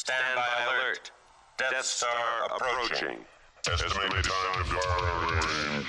Stand by alert. Death Star approaching. Estimated time to fire range.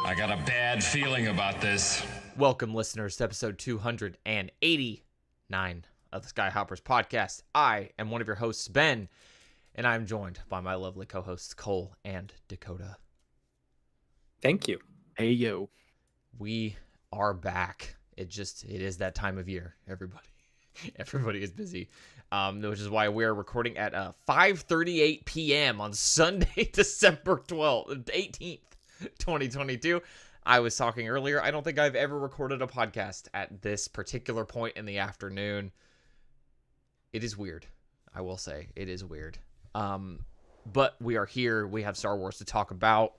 I got a bad feeling about this. Welcome, listeners, to episode 289 of the Skyhoppers podcast. I am one of your hosts, Ben, and I'm joined by my lovely co-hosts, Cole and Dakota. Thank you. Hey, yo. We are back. It is that time of year, everybody. Everybody is busy, which is why we're recording at 5:38 p.m. on Sunday, December 18th, 2022. I was talking earlier. I don't think I've ever recorded a podcast at this particular point in the afternoon. It is weird. I will say it is weird. But we are here. We have Star Wars to talk about.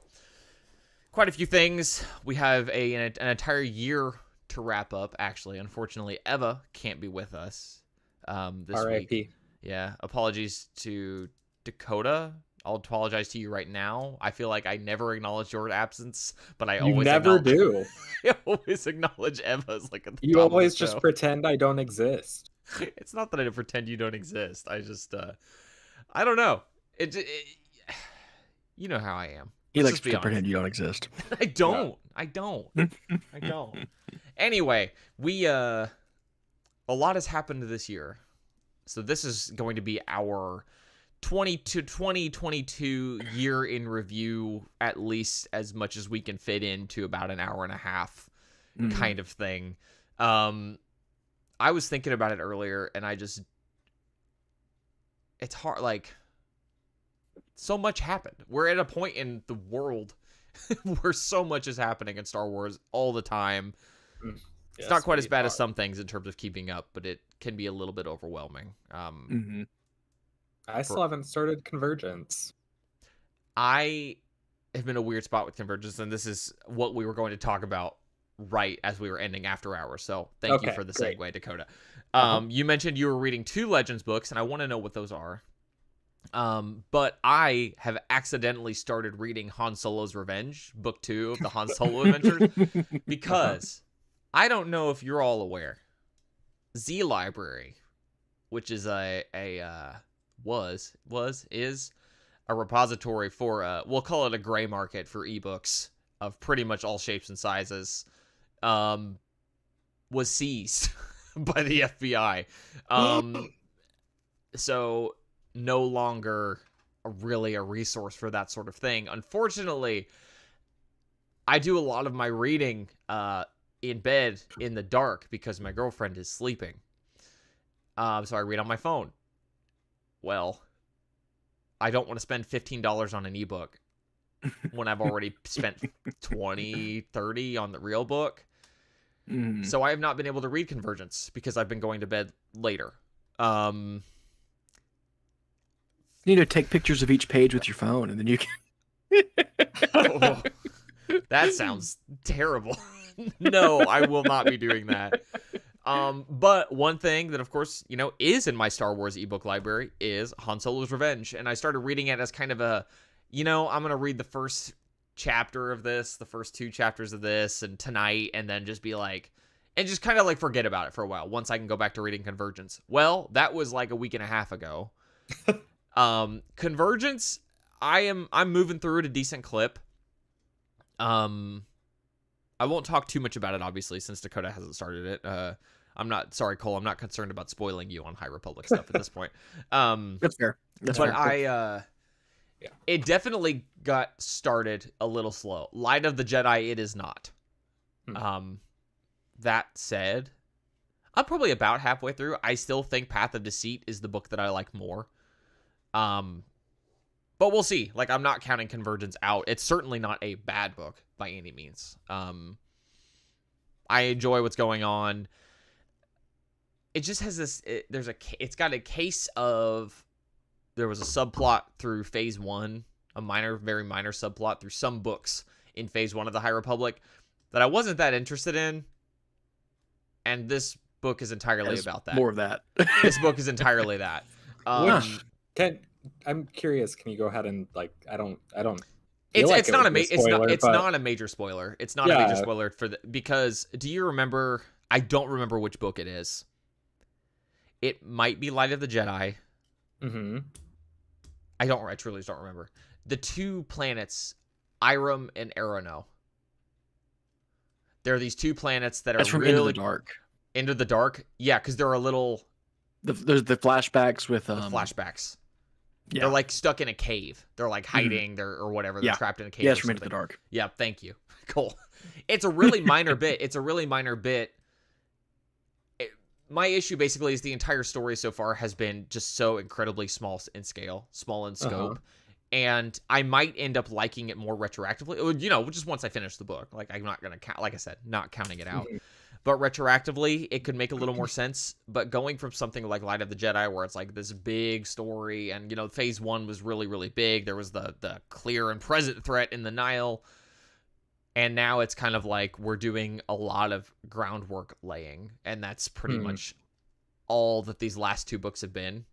Quite a few things. We have an entire year to wrap up. Actually, unfortunately, Eva can't be with us this R.I.P. week. Yeah. Apologies to Dakota. I'll apologize to you right now. I feel like I never acknowledge your absence, but I always do. I always acknowledge Eva's like at the You top always of the just show. pretend I don't exist. It's not that I pretend you don't exist. I just I don't know. It you know how I am. He Let's likes just be to honest. pretend you don't exist. I don't. I don't. I don't. Anyway, we a lot has happened this year. So this is going to be our 2022 year in review, at least as much as we can fit into about an hour and a half kind of thing. I was thinking about it earlier, and it's hard, like, so much happened. We're at a point in the world where so much is happening in Star Wars all the time. It's not quite as bad as some things in terms of keeping up, but it can be a little bit overwhelming. I still haven't started Convergence. I have been in a weird spot with Convergence, and this is what we were going to talk about right as we were ending After Hours. So thank you for the great. segue, Dakota. You mentioned you were reading 2 Legends books, and I want to know what those are. But I have accidentally started reading Han Solo's Revenge, book 2 of the Han Solo Adventures, because I don't know if you're all aware, Z Library, which is is a repository for we'll call it a gray market for ebooks of pretty much all shapes and sizes, was seized by the FBI. So no longer really a resource for that sort of thing. Unfortunately, I do a lot of my reading in bed in the dark because my girlfriend is sleeping. So I read on my phone. Well, I don't want to spend $15 on an ebook when I've already spent 20, 30 on the real book. So I have not been able to read Convergence because I've been going to bed later. You need to take pictures of each page with your phone, and then you can... Oh, that sounds terrible. No, I will not be doing that. But one thing that, of course, is in my Star Wars ebook library is Han Solo's Revenge. And I started reading it as kind of a, I'm going to read the first chapter of this, the first 2 chapters of this, and tonight, and then just be like, and just kind of like forget about it for a while once I can go back to reading Convergence. Well, that was like a week and a half ago. Convergence, I'm moving through at a decent clip. I won't talk too much about it, obviously, since Dakota hasn't started it. I'm not sorry, Cole. I'm not concerned about spoiling you on High Republic stuff at this point. That's fair. That's but fair. It definitely got started a little slow. Light of the Jedi, it is not. That said, I'm probably about halfway through. I still think Path of Deceit is the book that I like more. But we'll see. Like, I'm not counting Convergence out. It's certainly not a bad book by any means. I enjoy what's going on. It just has this. It's got a case of there was a subplot through Phase 1, a minor, very minor subplot through some books in Phase 1 of the High Republic that I wasn't that interested in, and this book is entirely about that. More of that. This book is entirely that. I'm curious. Can you go ahead and like? I don't. It's not a spoiler, major spoiler. It's not a major spoiler because do you remember? I don't remember which book it is. It might be Light of the Jedi. Mm-hmm. I truly don't remember. The two planets, Iram and Arano. There are these two planets that are from really Into the Dark. Into the Dark? Yeah, because there are little... There's the flashbacks with... flashbacks. Yeah. They're like stuck in a cave. They're like hiding or whatever. They're trapped in a cave. Yeah, it's from Into the Dark. Yeah, thank you. Cool. It's a really minor bit. My issue basically is the entire story so far has been just so incredibly small in scale, small in scope. And I might end up liking it more retroactively, just once I finish the book. Like, I'm not going to count, like I said, not counting it out. But retroactively, it could make a little more sense. But going from something like Light of the Jedi, where it's like this big story, and, Phase 1 was really, really big. There was the clear and present threat in the Nile. And now it's kind of like we're doing a lot of groundwork laying. And that's pretty much all that these last two books have been.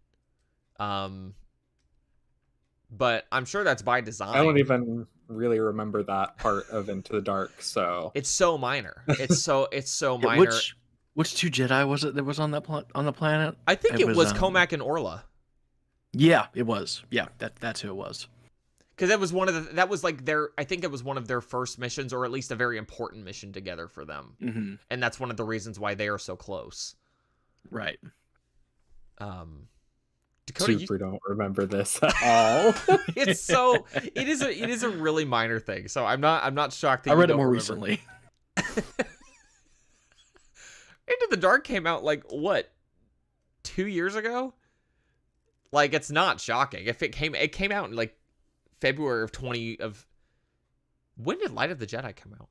But I'm sure that's by design. I don't even really remember that part of Into the Dark, so it's so minor. It's so minor. Which two Jedi was it that was on on the planet? I think it was Comac and Orla. Yeah, it was. Yeah, that's who it was. Because that was I think it was one of their first missions, or at least a very important mission together for them. Mm-hmm. And that's one of the reasons why they are so close. Right. Dakota, super don't remember this at all. it is a really minor thing. So I'm not shocked that I read you it more remember. recently. Into the Dark came out like what, 2 years ago? Like, it's not shocking. If it came out in like February of when did Light of the Jedi come out?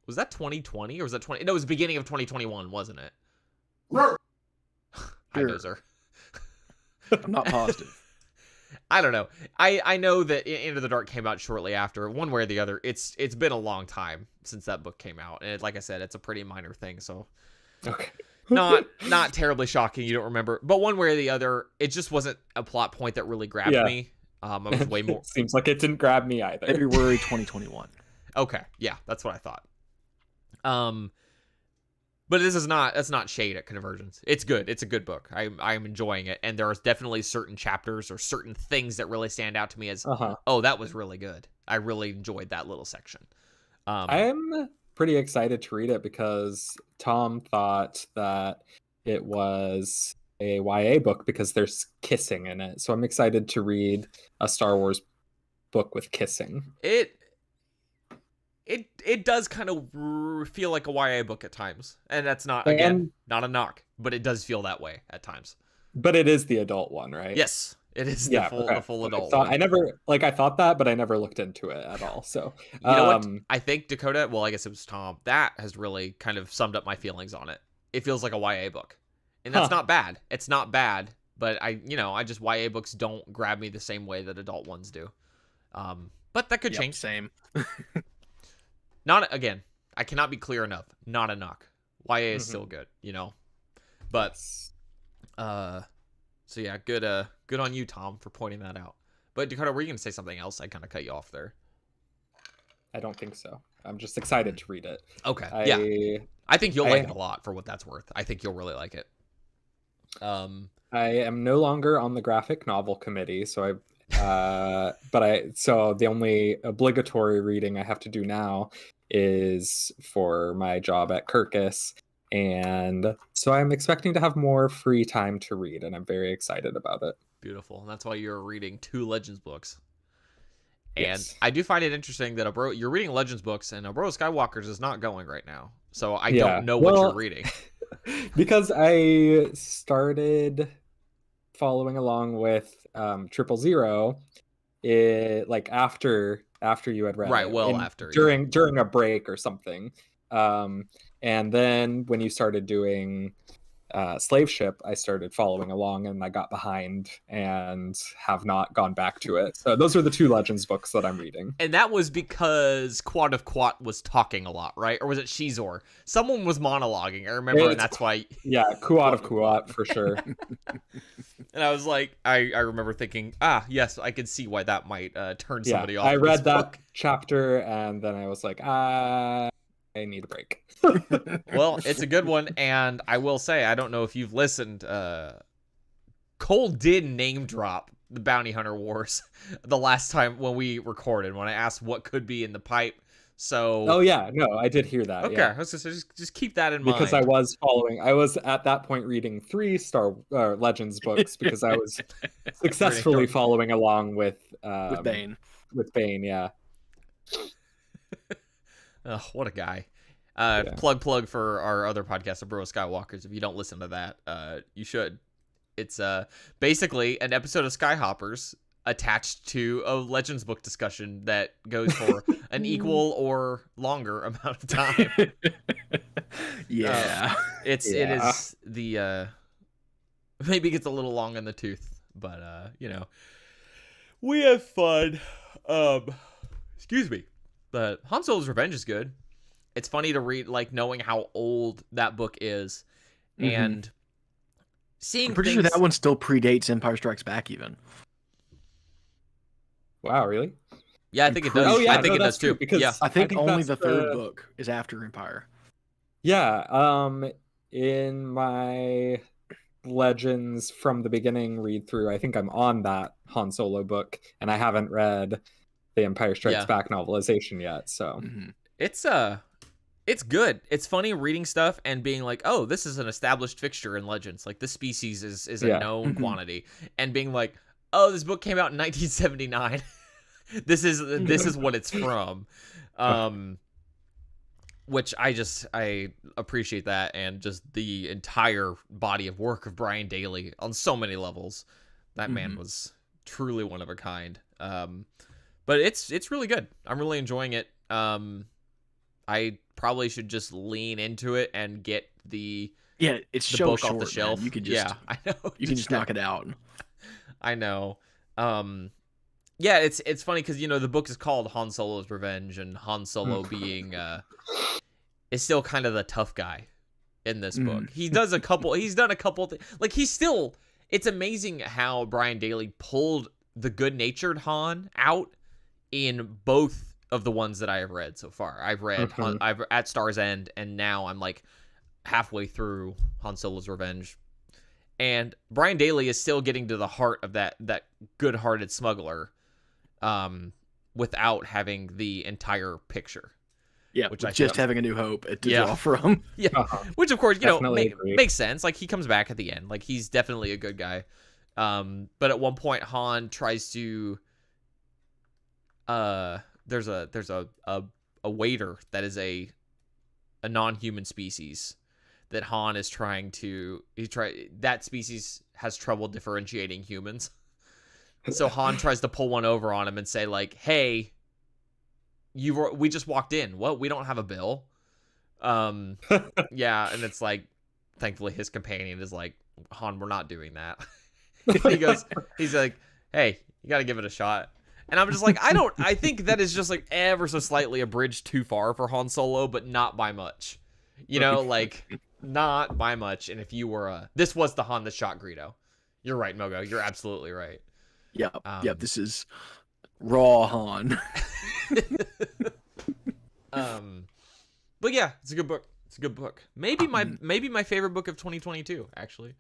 Was that 2020 or was that 20? No, it was beginning of 2021, wasn't it? Hi, Dozer. I'm not positive. I don't know. I know that Into the Dark came out shortly after. One way or the other, it's been a long time since that book came out, and like I said, it's a pretty minor thing. So, Okay. not terribly shocking. You don't remember, but one way or the other, it just wasn't a plot point that really grabbed me. I was way more. Seems like it didn't grab me either. February 2021. Okay, yeah, that's what I thought. But that's not shade at Convergence. It's good. It's a good book. I'm enjoying it, and there are definitely certain chapters or certain things that really stand out to me as, oh, that was really good. I really enjoyed that little section. I'm pretty excited to read it because Tom thought that it was a YA book because there's kissing in it. So I'm excited to read a Star Wars book with kissing. It does kind of feel like a YA book at times, and that's not a knock, but it does feel that way at times. But it is the adult one, right? Yes, it is the full adult one. I thought that, but I never looked into it at all. So you know what? I think Dakota. Well, I guess it was Tom. That has really kind of summed up my feelings on it. It feels like a YA book, and that's not bad. It's not bad, but I just YA books don't grab me the same way that adult ones do. But that could change. Same. Not again. I cannot be clear enough. Not a knock. YA is still good, But so yeah, good on you, Tom, for pointing that out. But Dakota, were you gonna say something else? I kind of cut you off there. I don't think so. I'm just excited to read it. Okay. Yeah. I think you'll like it a lot for what that's worth. I think you'll really like it. I am no longer on the graphic novel committee, so so the only obligatory reading I have to do now is for my job at Kirkus, and so I'm expecting to have more free time to read, and I'm very excited about it. Beautiful. And that's why you're reading 2 Legends books. Yes. And I do find it interesting that you're reading Legends books, and Abro Skywalkers is not going right now. So I don't know what you're reading. Because I started following along with 000, like after you had read Right, it, well after, during a break or something. And then when you started doing Slave Ship, I started following along, and I got behind and have not gone back to it. So those are the 2 Legends books that I'm reading. And that was because Quad of Quat was talking a lot, right? Or was it Shizor? Someone was monologuing, I remember, and that's why... Yeah, Kuat of Kuat, for sure. And I was like, I remember thinking, yes, I could see why that might turn somebody off. I read this that book. chapter, and then I was like, I need a break. Well, it's a good one, and I will say, I don't know if you've listened, Cole did name drop the Bounty Hunter Wars the last time when we recorded, when I asked what could be in the pipe. So Oh yeah, no, I did hear that. okay, Yeah. I was gonna say, just keep that in mind. Because I was at that point reading 3 Legends books, because I was successfully following along with Bane. With Bane, yeah. Oh, what a guy. Plug for our other podcast, The Bro Skywalkers. If you don't listen to that, you should. It's basically an episode of Skyhoppers attached to a Legends book discussion that goes for an equal or longer amount of time. Yeah. It is the maybe gets a little long in the tooth, but we have fun. Excuse me. But Han Solo's Revenge is good. It's funny to read, like, knowing how old that book is, and seeing. I'm pretty sure that one still predates Empire Strikes Back, even. Wow, really? Yeah, I think it does. Oh, yeah, I think it does too. Because yeah, I think only that's the 3rd book is after Empire. Yeah, in my Legends from the beginning read through, I think I'm on that Han Solo book, and I haven't read the Empire Strikes Back novelization yet. So it's good. It's funny reading stuff and being like, oh, this is an established fixture in Legends. Like, this species is a known quantity, and being like, oh, this book came out in 1979. This is what it's from. Which I appreciate that, and just the entire body of work of Brian Daley on so many levels. That man was truly one of a kind. But it's really good. I'm really enjoying it. I probably should just lean into it and get it's the so book short, off the shelf. Man. You can just I know. You can just knock it out. I know. Yeah, it's funny because the book is called Han Solo's Revenge, and Han Solo being is still kind of the tough guy in this book. He's done a couple things. Like, it's amazing how Brian Daley pulled the good-natured Han out in both of the ones that I have read so far. I've read I've at Star's End, and now I'm like halfway through Han Solo's Revenge. And Brian Daley is still getting to the heart of that good-hearted smuggler, without having the entire picture. Yeah, which just having A New Hope to draw from. Yeah, which of course makes sense. Like, he comes back at the end. Like, he's definitely a good guy. But at one point, Han tries to. There's a waiter that is a non-human species that Han is trying to. That species has trouble differentiating humans. So Han tries to pull one over on him and say, like, hey, we just walked in. What? We don't have a bill. Yeah, and it's like, thankfully his companion is like, Han, we're not doing that. He's like, hey, you got to give it a shot. And I'm just like, I think that is just like ever so slightly a bridge too far for Han Solo, but not by much. Like, not by much. And if you were this was the Han that shot Greedo. You're right, Mogo. You're absolutely right. Yeah. This is raw Han. But yeah, it's a good book. It's a good book. Maybe my favorite book of 2022, actually.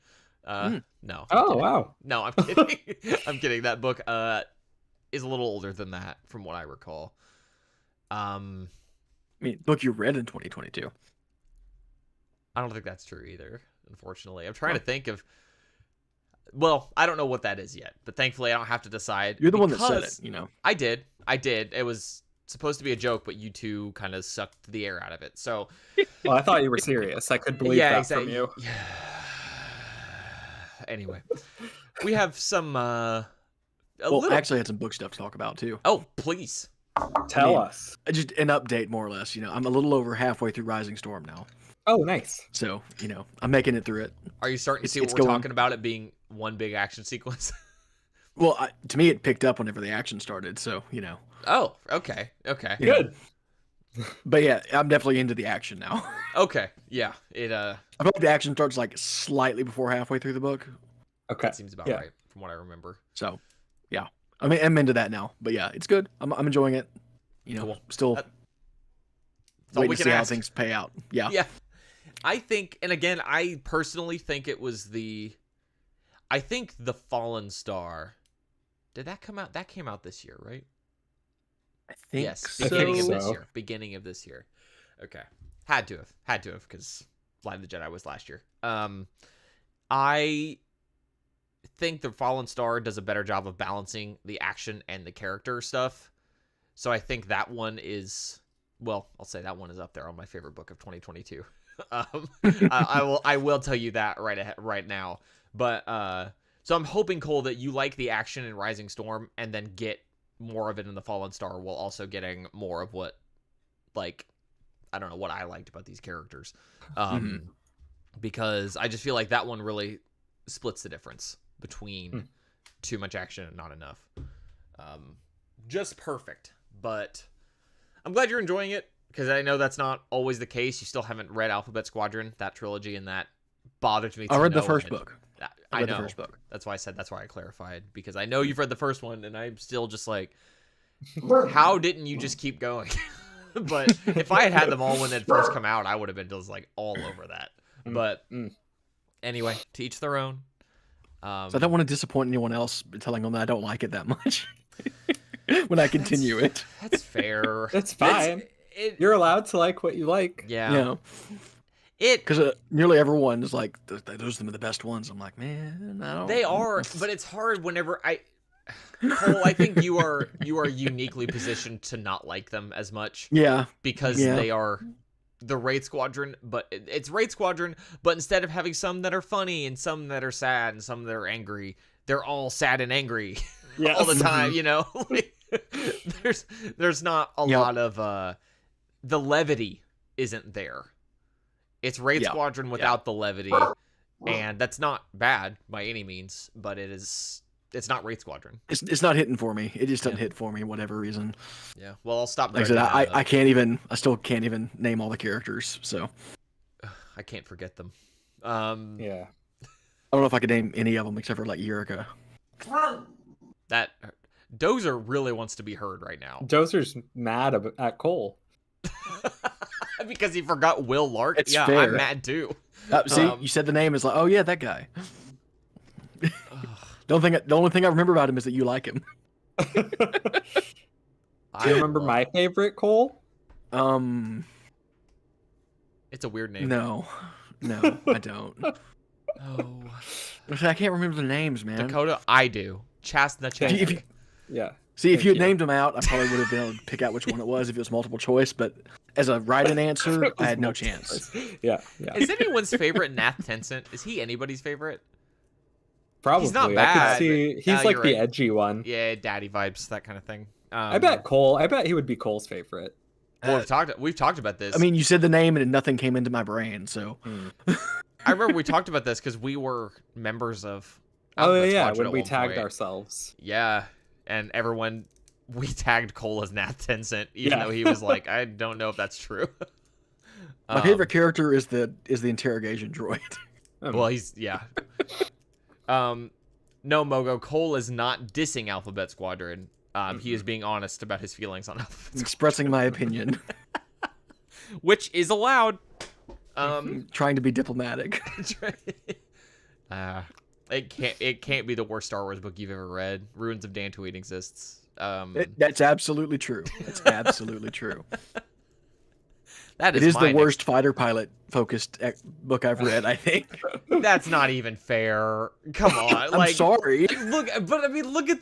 No. Wow. No, I'm kidding. I'm kidding. That book is a little older than that, from what I recall. I mean, book you read in 2022. I don't think that's true either, unfortunately. I'm trying to think of. Well, I don't know what that is yet, but thankfully I don't have to decide. You're the one that said it, I did. It was supposed to be a joke, but you two kind of sucked the air out of it. So, well, I thought you were serious. I could believe that from you. Anyway, we have some Well, I actually had some book stuff to talk about too. Oh, please. Tell us. Just an update, more or less. I'm a little over halfway through Rising Storm now. Oh, nice. So, I'm making it through it. Are you starting to see what it's we're going- talking about? It being one big action sequence. Well, to me, it picked up whenever the action started. So, Oh, okay. Okay. Good. But yeah, I'm definitely into the action now. Okay. Yeah. It I feel like the action starts like slightly before halfway through the book. Okay. that seems about Yeah. right from what I remember. So, yeah. I mean, I'm into that now. But yeah, it's good. I'm enjoying it. Cool. Still That's all waiting we to can see how ask. things pay out. Yeah. Yeah. I think, and again, I personally think it was I think the Fallen Star. Did that come out? That came out this year, right? I think Yes, so. beginning of this so. year. Beginning of this year. Okay, had to have, because Light of the Jedi was last year. I think the Fallen Star does a better job of balancing the action and the character stuff. So I think that one is, well, I'll say that one is up there on my favorite book of 2022. I will tell you that right now. But so I'm hoping, Cole, that you like the action in Rising Storm and then get more of it in the Fallen Star, while also getting more of what, like, I don't know, what I liked about these characters. Because I just feel like that one really splits the difference between too much action and not enough. Just perfect. But I'm glad you're enjoying it, because I know that's not always the case. You still haven't read Alphabet Squadron, that trilogy, and that bothered me. I read the no first end. book. I read know. the first book. That's why I clarified, because I know you've read the first one, and I'm still just like, how didn't you just keep going? But if I had had them all when they'd first come out, I would have been just like all over that. But anyway, to each their own. So I don't want to disappoint anyone else by telling them that I don't like it that much when I continue it. That's fair. That's fine. You're allowed to like what you like. Yeah. It because nearly everyone is like, those are some of the best ones. I'm like, man, I don't. They are, but it's hard whenever Cole, I think you are uniquely positioned to not like them as much. Yeah. Because they are the Wraith Squadron, but it's Wraith Squadron, but instead of having some that are funny and some that are sad and some that are angry, they're all sad and angry all the time, Like, there's not a lot of the levity isn't there. It's Wraith Squadron without the levity, and that's not bad by any means, but it's not Wraith Squadron. It's not hitting for me. It just doesn't hit for me, whatever reason. Yeah. Well, I'll stop. Like I said, I still can't even name all the characters, so I can't forget them. Yeah. I don't know if I could name any of them except for like Eureka. That Dozer really wants to be heard right now. Dozer's mad at Cole. Because he forgot Will Lark. It's yeah, fair. I'm mad too. See, you said the name is like, oh yeah, that guy. The only thing I remember about him is that you like him. Do you remember my favorite, Cole? It's a weird name. No, I don't. Oh. I can't remember the names, man. Dakota, I do. Chastnut. Yeah. See, if you had named them out, I probably would have been able to pick out which one it was if it was multiple choice. But as a write-in answer, I had no chance. Yeah. Is anyone's favorite Nath Tencent? Is he anybody's favorite? Probably. He's not I bad. could see he's like the edgy one. Yeah, daddy vibes, that kind of thing. I bet he would be Cole's favorite. Well, we've talked about this. I mean, you said the name and nothing came into my brain, so. I remember we talked about this because we were members of. Oh Alphabet yeah, Squadron when at we one tagged point. ourselves. Yeah, and we tagged Cole as Nath Tencent, even though he was like, I don't know if that's true. My favorite character is the interrogation droid. Well, no, Mogo, Cole is not dissing Alphabet Squadron. He is being honest about his feelings on Alphabet Squadron. Expressing my opinion. Which is allowed. Trying to be diplomatic. It can't be the worst Star Wars book you've ever read. Ruins of Dantooine exists. That's absolutely true. That's absolutely true. That It is the worst fighter pilot focused book I've read, I think. That's not even fair. Come on. I'm sorry. Look at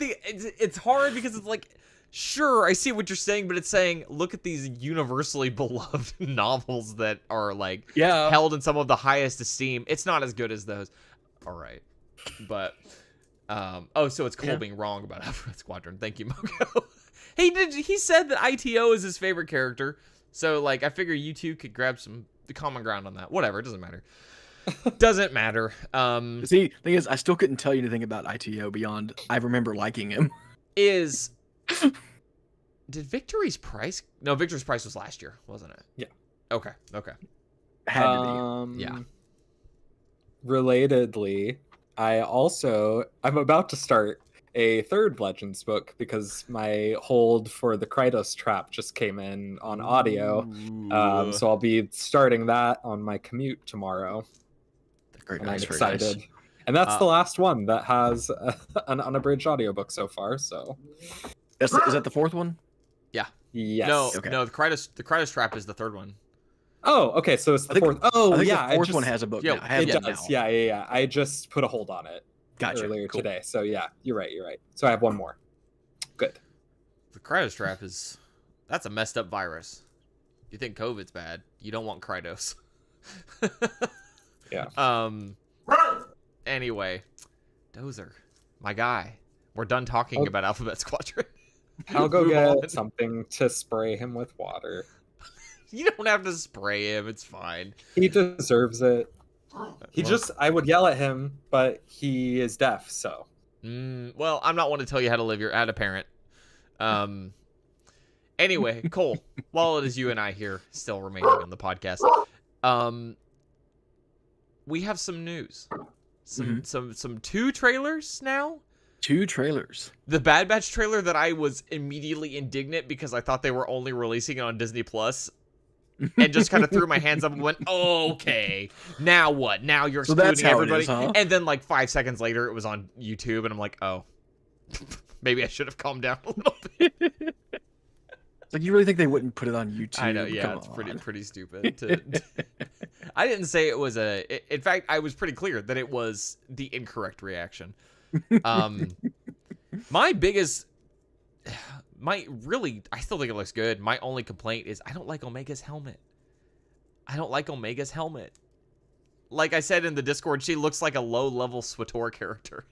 it's hard because it's like, sure, I see what you're saying, but it's saying, look at these universally beloved novels that are like held in some of the highest esteem. It's not as good as those. All right. But So it's Cole being wrong about Alphabet Squadron. Thank you, Moko. He said that ITO is his favorite character. So like I figure you two could grab the common ground on that. Whatever, it doesn't matter. Doesn't matter. See, thing is, I still couldn't tell you anything about ITO beyond I remember liking him. Did Victory's Price? No, Victory's Price was last year, wasn't it? Yeah. Okay. Had to be. Yeah. Relatedly, I'm about to start a third Legends book because my hold for the Krytos trap just came in on audio. So I'll be starting that on my commute tomorrow. And I'm excited. Nice. And that's the last one that has an unabridged audiobook so far. So is that the fourth one? Yeah. Yes. No, the Krytos trap is the third one. Oh, okay. So it's the fourth. Oh, yeah. The fourth one has a book. Yeah, now. It does. Now. Yeah. I just put a hold on it earlier today. So yeah, you're right. So I have one more. Good. The Krytos trap that's a messed up virus. You think COVID's bad? You don't want Krytos. Yeah. Anyway, Dozer, my guy. We're done talking about Alphabet Squadron. I'll go get something to spray him with water. You don't have to spray him. It's fine. He deserves it. I would yell at him, but he is deaf, so. Well, I'm not one to tell you how to live. You're a parent. Anyway, Cole, while it is you and I here still remaining on the podcast, we have some news. Some 2 trailers now. 2 trailers. The Bad Batch trailer that I was immediately indignant because I thought they were only releasing it on Disney Plus. And just kind of threw my hands up and went, oh, okay, now what? Now you're excluding everybody. And then like 5 seconds later, it was on YouTube, and I'm like, oh, maybe I should have calmed down a little bit. It's like, you really think they wouldn't put it on YouTube? I know, yeah, it's pretty stupid. I didn't say it was in fact, I was pretty clear that it was the incorrect reaction. I still think it looks good. My only complaint is I don't like Omega's helmet. Like I said in the Discord, she looks like a low-level SWTOR character.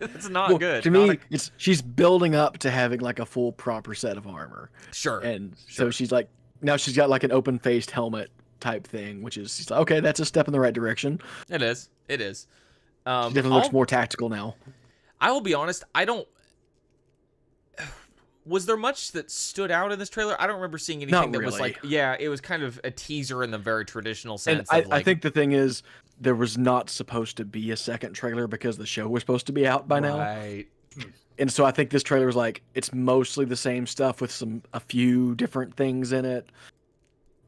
It's not good. To me, she's building up to having like a full proper set of armor. Sure. And so she's like, now she's got like an open-faced helmet type thing, which is, she's like, okay, that's a step in the right direction. It is. She definitely looks more tactical now. I will be honest, was there much that stood out in this trailer? I don't remember seeing anything that was like, it was kind of a teaser in the very traditional sense. And I think the thing is, there was not supposed to be a second trailer because the show was supposed to be out by now. Right. And so I think this trailer was like, it's mostly the same stuff with a few different things in it,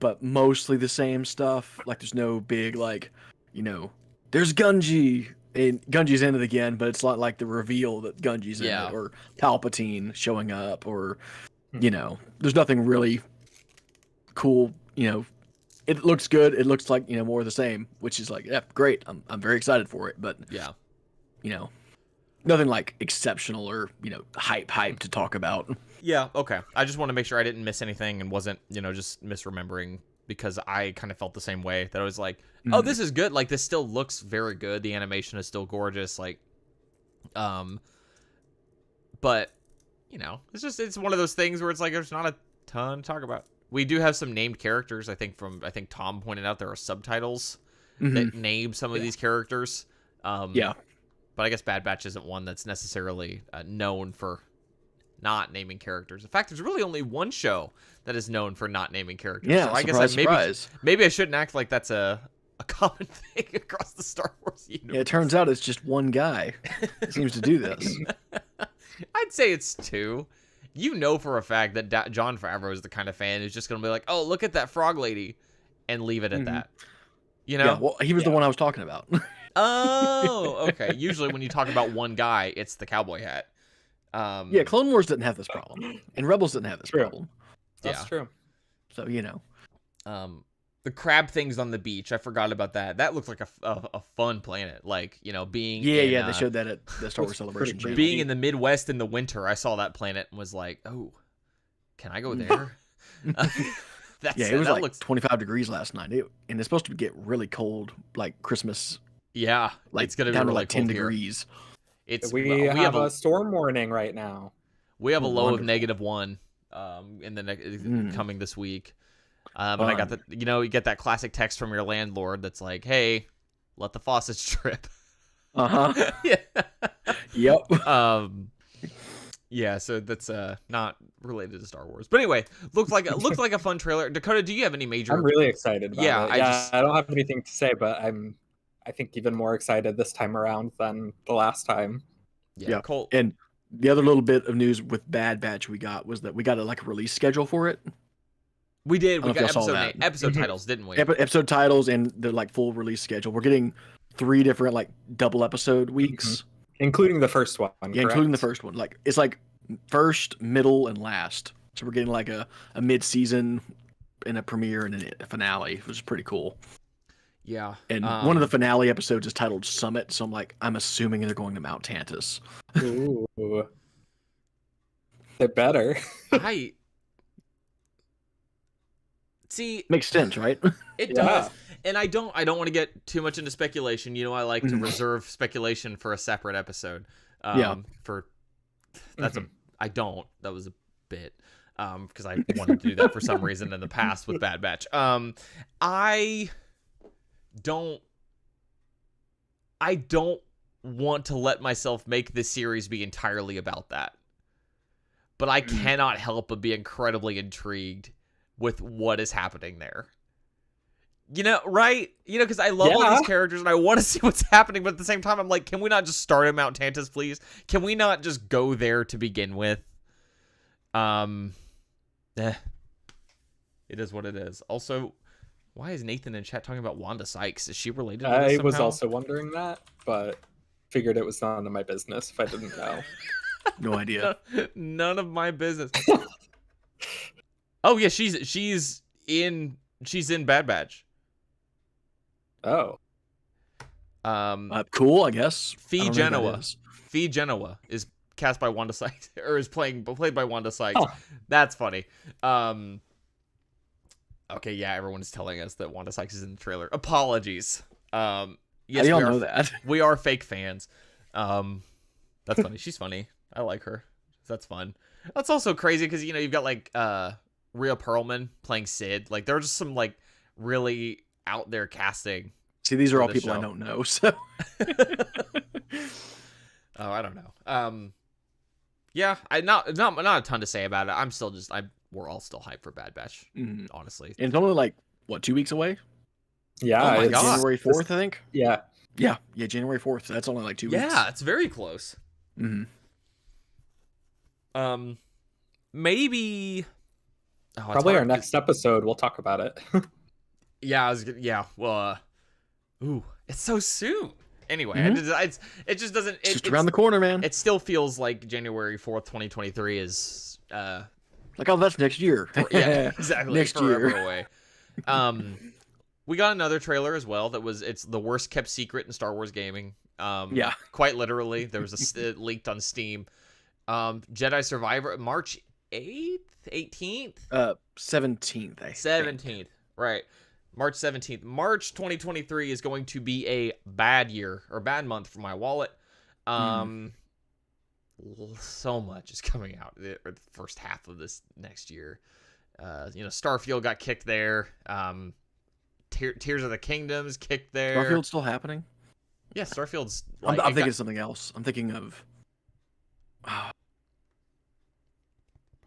but mostly the same stuff. Like there's no big, like, there's Gungi. And Gungi's in it again, but it's not like the reveal that Gungi's in it, or Palpatine showing up, or, there's nothing really cool. It looks good. It looks like, more of the same, which is like, yeah, great. I'm very excited for it, but nothing like exceptional or, hype to talk about. Yeah. Okay. I just want to make sure I didn't miss anything and wasn't, just misremembering, because I kind of felt the same way, that I was like, oh, this is good. Like, this still looks very good. The animation is still gorgeous. Like, but, it's one of those things where it's like, there's not a ton to talk about. We do have some named characters. I think Tom pointed out there are subtitles that name some of these characters. But I guess Bad Batch isn't one that's necessarily known for not naming characters. In fact, there's really only one show that is known for not naming characters. Yeah, so I guess maybe I shouldn't act like that's a common thing across the Star Wars universe. Yeah, it turns out it's just one guy that seems to do this. I'd say it's 2. For a fact that Jon Favreau is the kind of fan who's just going to be like, oh, look at that frog lady, and leave it at that. Yeah, well, he was the one I was talking about. Oh, okay. Usually when you talk about one guy, it's the cowboy hat. Clone Wars didn't have this problem, and Rebels didn't have this problem. That's true. So the crab things on the beach, I forgot about that. That looked like a fun planet. Like, being they showed that at the Star Wars Celebration channel. Being in the Midwest in the winter, I saw that planet and was like, oh, can I go there? It was like 25 degrees last night, and it's supposed to get really cold, like Christmas Yeah, Like it's gonna be down to really like 10 cold here. degrees. We have a storm warning right now. We have a low of Wonderful. -1 in the coming this week. And I got Fun. you get that classic text from your landlord that's like, "Hey, let the faucets drip." Uh-huh. Yeah. Yep. Yeah, so that's not related to Star Wars. But anyway, looked like a fun trailer. Dakota, do you have any major I'm really excited about Yeah, it. I don't have anything to say, but I think even more excited this time around than the last time. Yeah, Colt. And the other little bit of news with Bad Batch we got was that we got a release schedule for it. We did. I We don't know got if y'all saw that. episode titles, didn't we? Episode titles and the full release schedule. We're getting 3 different double episode weeks. Including the first one. Yeah, including the first one. It's first, middle, and last. So we're getting a mid-season and a premiere and a finale, which is pretty cool. Yeah. And one of the finale episodes is titled Summit, so I'm assuming they're going to Mount Tantus. Ooh. They better. I see. Makes sense, right? It does. And I don't want to get too much into speculation. I like to reserve speculation for a separate episode. For that's I don't. That was a bit. Because I wanted to do that for some reason in the past with Bad Batch. I don't want to let myself make this series be entirely about that. But I cannot help but be incredibly intrigued with what is happening there. Right? Because I love all these characters and I want to see what's happening, but at the same time, I'm like, can we not just start at Mount Tantus, please? Can we not just go there to begin with? It is what it is. Also, why is Nathan in chat talking about Wanda Sykes? Is she related to this I somehow? was also wondering that, but figured it was none of my business if I didn't know. No idea. None of my business. Oh yeah, she's in Bad Batch. Oh. Cool, I guess. Fee Genoa is cast by Wanda Sykes, or is played by Wanda Sykes. Oh. That's funny. Okay, yeah, everyone's telling us that Wanda Sykes is in the trailer. Apologies. Yes, we all know that. We are fake fans. That's funny. She's funny. I like her. That's fun. That's also crazy because you've got Rhea Perlman playing Sid. There's just some really out there casting. See, these are all people show. I don't know. So. Oh, I don't know. Yeah, not a ton to say about it. We're all still hyped for Bad Batch, honestly. And it's only 2 weeks away? Yeah. Oh my God. January 4th, I think. Yeah. Yeah, January 4th. So that's only 2 weeks. Yeah, it's very close. Mm-hmm. Maybe. Oh, Probably our next episode, we'll talk about it. Yeah. Well, it's so soon. Anyway, it just doesn't. It's just around the corner, man. It still feels like January 4th, 2023 is. That's next year. Yeah, exactly. Next forever year. away. We got another trailer as well. It's the worst kept secret in Star Wars gaming. Quite literally, there was it leaked on Steam. Jedi Survivor, March 8th, 18th, 17th. 17th, right? March 17th. March 2023 is going to be a bad year or bad month for my wallet. So much is coming out the first half of this next year. Starfield got kicked there. Tears of the Kingdom's kicked there. Starfield's still happening? Yeah, Starfield's. I'm thinking of something else. I'm thinking of.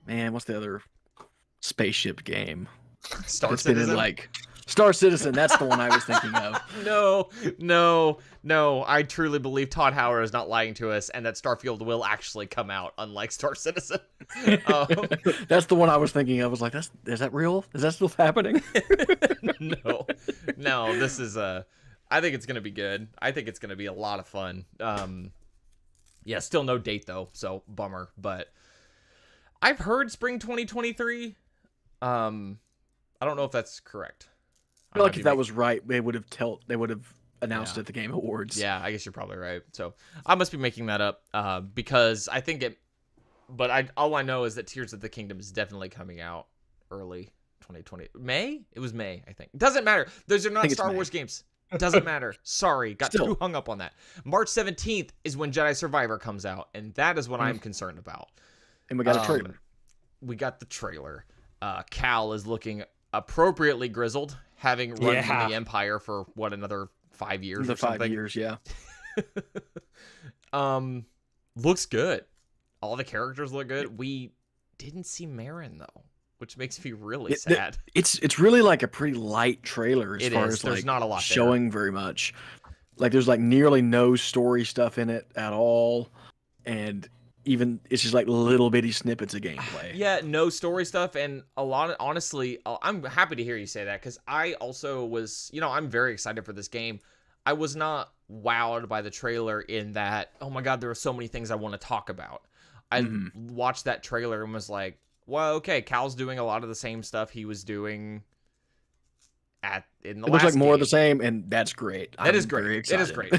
Man, what's the other spaceship game? Star Citizen. Star Citizen. That's the one I was thinking of. No. I truly believe Todd Howard is not lying to us, and that Starfield will actually come out, unlike Star Citizen. That's the one I was thinking of. I was like, is that real? Is that still happening? No. This is I think it's gonna be good. I think it's gonna be a lot of fun. Yeah, still no date though, so bummer. But I've heard spring 2023. I don't know if that's correct. I feel like if that was right, they would have announced it at the Game Awards. Yeah, I guess you're probably right. So I must be making that up because I think it. But all I know is that Tears of the Kingdom is definitely coming out early 2020. May? It was May, I think. It doesn't matter. Those are not Star Wars games. Doesn't matter. Sorry, got Still. too hung up on that. March 17th is when Jedi Survivor comes out, and that is what I'm concerned about. And we got a trailer. We got the trailer. Cal is looking appropriately grizzled, having run from the Empire for another 5 years or something. 5 years, yeah. Looks good. All the characters look good. We didn't see Marin though, which makes me really sad. It's really like a pretty light trailer as far as there's like not a lot showing very much. Like there's like nearly no story stuff in it at all, and even it's just like little bitty snippets of gameplay. Yeah, no story stuff, and a lot of, honestly, I'm happy to hear you say that, because I also was, I'm very excited for this game. I was not wowed by the trailer in that, oh my god, there are so many things I want to talk about. I watched that trailer and was like, well, okay, Cal's doing a lot of the same stuff he was doing in the last game. It looks like more of the same, and that's great. That is great. Very excited. It is great.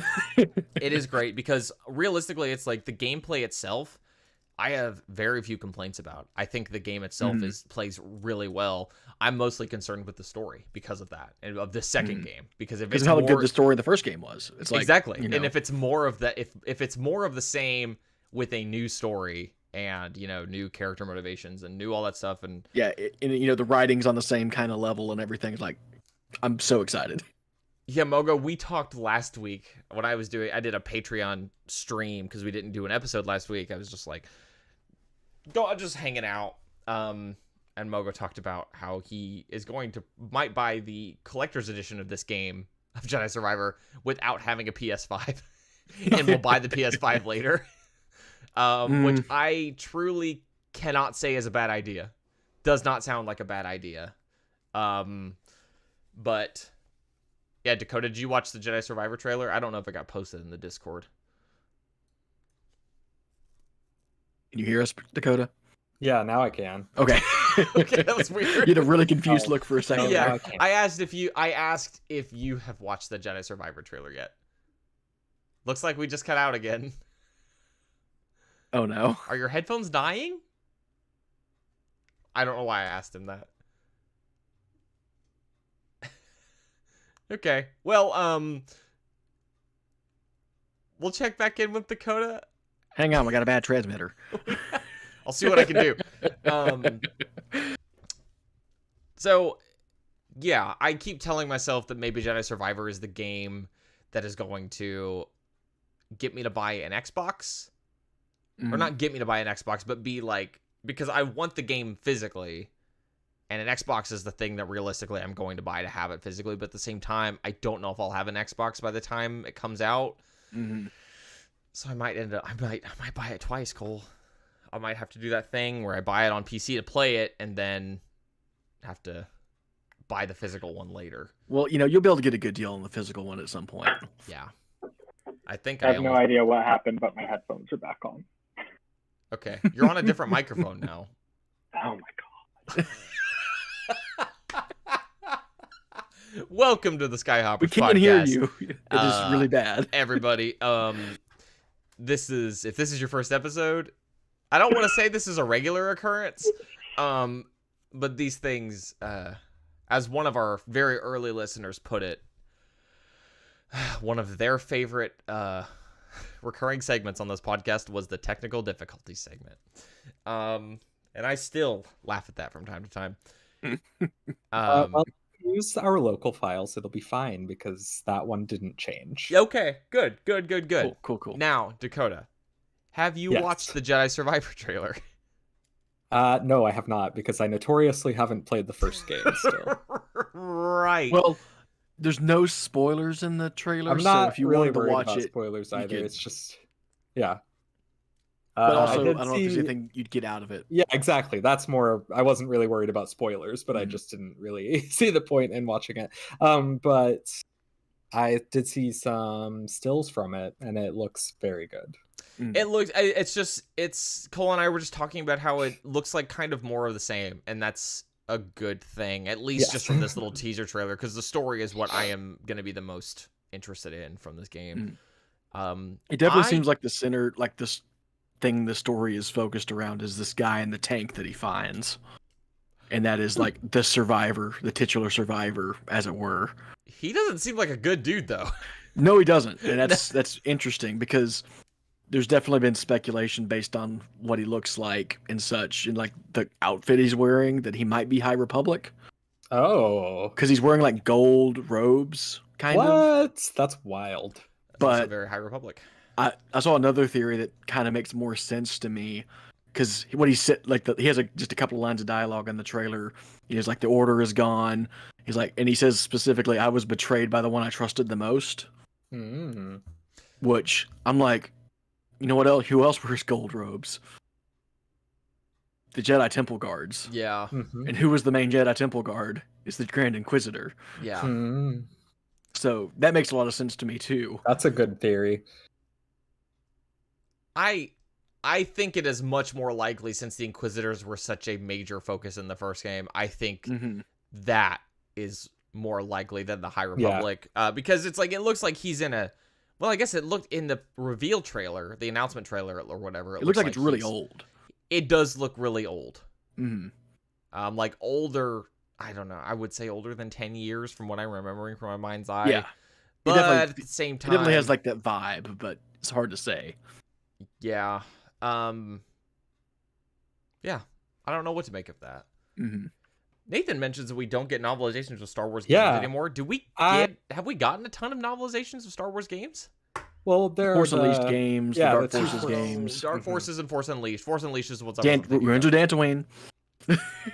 It is great because realistically, it's like the gameplay itself, I have very few complaints about. I think the game itself plays really well. I'm mostly concerned with the story because of that, and of the second game. Because if it's how good the story in the first game was, it's like exactly. And if it's more of that, if it's more of the same with a new story and new character motivations and new all that stuff, and the writing's on the same kind of level and everything, like I'm so excited. Yeah, Mogo, we talked last week when I did a Patreon stream because we didn't do an episode last week. I was just like, just hanging out. And Mogo talked about how he is might buy the collector's edition of this game of Jedi Survivor without having a PS5 and will buy the PS5 later. Which I truly cannot say is a bad idea. Does not sound like a bad idea. But yeah, Dakota, did you watch the Jedi Survivor trailer? I don't know if it got posted in the Discord. Can you hear us, Dakota? Yeah, now I can. Okay. Okay, that was weird. You had a really confused look for a second. Yeah, I asked if you have watched the Jedi Survivor trailer yet. Looks like we just cut out again. Oh no. Are your headphones dying? I don't know why I asked him that. Okay. Well, we'll check back in with Dakota. Hang on, we got a bad transmitter. I'll see what I can do. So, yeah, I keep telling myself that maybe Jedi Survivor is the game that is going to get me to buy an Xbox. Or not get me to buy an Xbox, but be like, because I want the game physically, and an Xbox is the thing that realistically I'm going to buy to have it physically, but at the same time, I don't know if I'll have an Xbox by the time it comes out. So I might buy it twice, Cole. I might have to do that thing where I buy it on PC to play it, and then have to buy the physical one later. Well, you'll be able to get a good deal on the physical one at some point. Yeah. I think I have no idea what happened, but my headphones are back on. Okay. You're on a different microphone now. Oh my god. Welcome to the Skyhoppers We can't podcast. hear you. It is really bad. Everybody, if this is your first episode, I don't want to say this is a regular occurrence, but these things, as one of our very early listeners put it, one of their favorite recurring segments on this podcast was the technical difficulty segment. And I still laugh at that from time to time. Well, use our local files. It'll be fine because that one didn't change. Okay, good. Cool. Now, Dakota, have you watched the Jedi Survivor trailer? No, I have not, because I notoriously haven't played the first game still. Right. Well, there's no spoilers in the trailer, I'm not so if you really wanted to worried watch about it, spoilers either. could. It's just, yeah. But also, I did don't know if there's anything you'd get out of it. Yeah, exactly. That's more. I wasn't really worried about spoilers, but I just didn't really see the point in watching it. But I did see some stills from it, and it looks very good. It looks. It's Cole and I were just talking about how it looks like kind of more of the same, and that's a good thing, at least just from this little teaser trailer, because the story is what I am going to be the most interested in from this game. It definitely seems like the center, like this thing the story is focused around is this guy in the tank that he finds, and that is like the survivor, the titular survivor, as it were. He doesn't seem like a good dude, though. No, he doesn't, and that's interesting because there's definitely been speculation based on what he looks like and such, and like the outfit he's wearing that he might be High Republic Oh, because he's wearing like gold robes, kind of. what? That's wild. That's also But very High Republic. I saw another theory that kind of makes more sense to me because what he said, like he has just a couple of lines of dialogue in the trailer. He's like, the order is gone. He's like, and he says specifically, I was betrayed by the one I trusted the most. Mm. Which I'm like, you know what else? Who else wears gold robes? The Jedi Temple Guards. Yeah, Mhm. And who was the main Jedi Temple Guard? Is the Grand Inquisitor. yeah. Mm. So that makes a lot of sense to me too. That's a good theory. I think it is much more likely since the Inquisitors were such a major focus in the first game. I think Mm-hmm. that is more likely than the High Yeah. Republic, because it's like it looks like he's in a. Well, I guess it looked in the reveal trailer, the announcement trailer or whatever. It looks like it's really he's- old. It does look really old. Mm-hmm. Like older. I don't know. I would say older than 10 years from what I'm remembering from my mind's eye. Yeah. But definitely- at the same It time, definitely has like that vibe, but it's hard to say. yeah. Yeah. I don't know what to make of that. Mm-hmm. Nathan mentions that we don't get novelizations of Star Wars games Yeah. anymore. Do we I- have we gotten a ton of novelizations of Star Wars games? Well, there Force are Unleashed the- games, yeah, the Dark the two Forces Force- games. Dark Mhm. Forces and Force Unleashed. Force Unleashed is what's We're into Dantooine.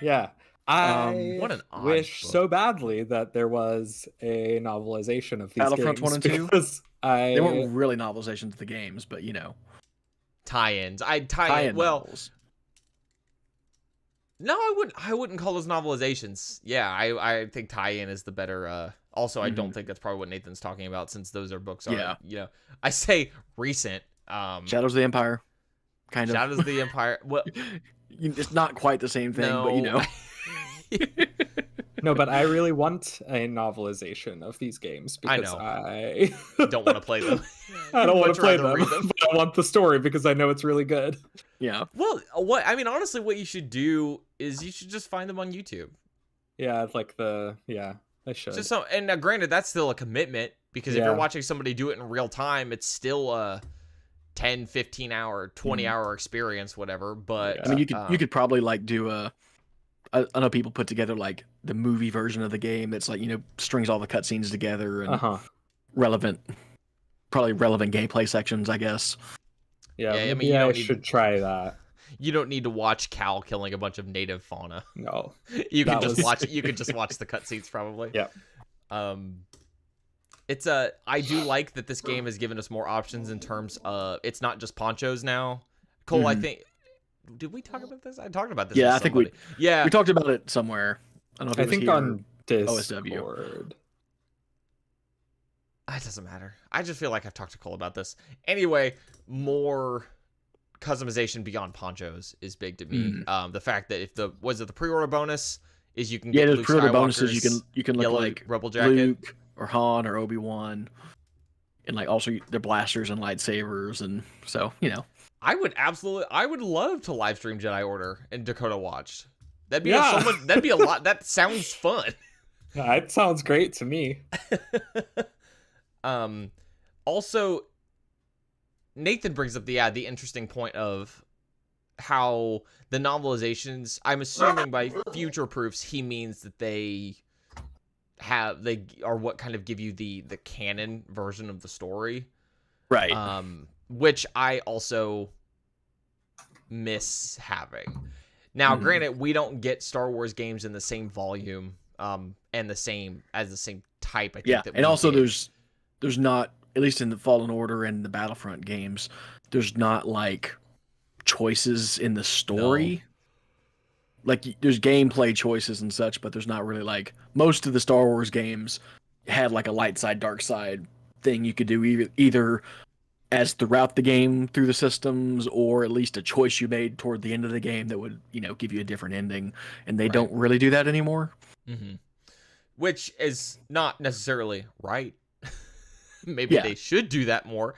Yeah. I what an odd wish book. so badly that there was a novelization of these Battlefront games 1 and 2? because They weren't really novelizations of the games, but you know, tie-ins. I'd tie tie-in in. Well, novels. no, I wouldn't call those novelizations. Yeah, I think tie-in is the better. Also, I don't think that's probably what Nathan's talking about since those are books. Yeah. You know, I say recent. Shadows of the Empire, kind of. Shadows of the Empire. Well, It's not quite the same thing, but you No. know. No, but I really want a novelization of these games I because know. I don't want to play them. I don't want Much to play rather them, read them. but I want the story because I know it's really good. Yeah. Well, honestly, what you should do is you should just find them on YouTube. Yeah, it's like I should. Just so, and now, granted, that's still a commitment because if you're Yeah. watching somebody do it in real time, it's still a 10, 15 hour, 20 hour experience, whatever. But I mean, you could probably like do I know people put together like the movie version of the game that's like, you know, strings all the cutscenes together and Uh-huh. relevant gameplay sections, I guess. Yeah, Yeah, I mean, maybe you I don't need- should try that. you don't need to watch Cal killing a bunch of native fauna. No. You can That just was- watch. You can just watch the cutscenes, probably. Yeah. It's I do like that this game has given us more options in terms of it's not just ponchos now. Cole, I think. Did we talk about this? I talked about this. Yeah, with I think we- somebody. Yeah. We talked about it somewhere. I don't know if it I was think here. on OSW. Discord. It doesn't matter. I just feel like I've talked to Cole about this. Anyway, more customization beyond ponchos is big to me. The fact that if the pre-order bonus is you can get there's Luke pre-order bonuses. Skywalker's You can look yellow like rebel jacket. Luke or Han or Obi-Wan, and like also their blasters and lightsabers, and so you know. I would love to live stream Jedi Order and Dakota watched. That'd be Yeah. so much. That'd be a lot. That sounds fun. It sounds great to me. Also, Nathan brings up the interesting point of how the novelizations. I'm assuming by future proofs he means that they are what kind of give you the canon version of the story. Right. Which I also miss having. Now, granted, we don't get Star Wars games in the same volume, and the same type. I think. Yeah, that and we also get. there's not, at least in the Fallen Order and the Battlefront games, there's not like choices in the story. Like there's gameplay choices and such, but there's not really like most of the Star Wars games had like a light side, dark side thing you could do either as throughout the game through the systems, or at least a choice you made toward the end of the game that would, you know, give you a different ending. And they don't really do that anymore. Which is not necessarily right. Maybe they should do that more.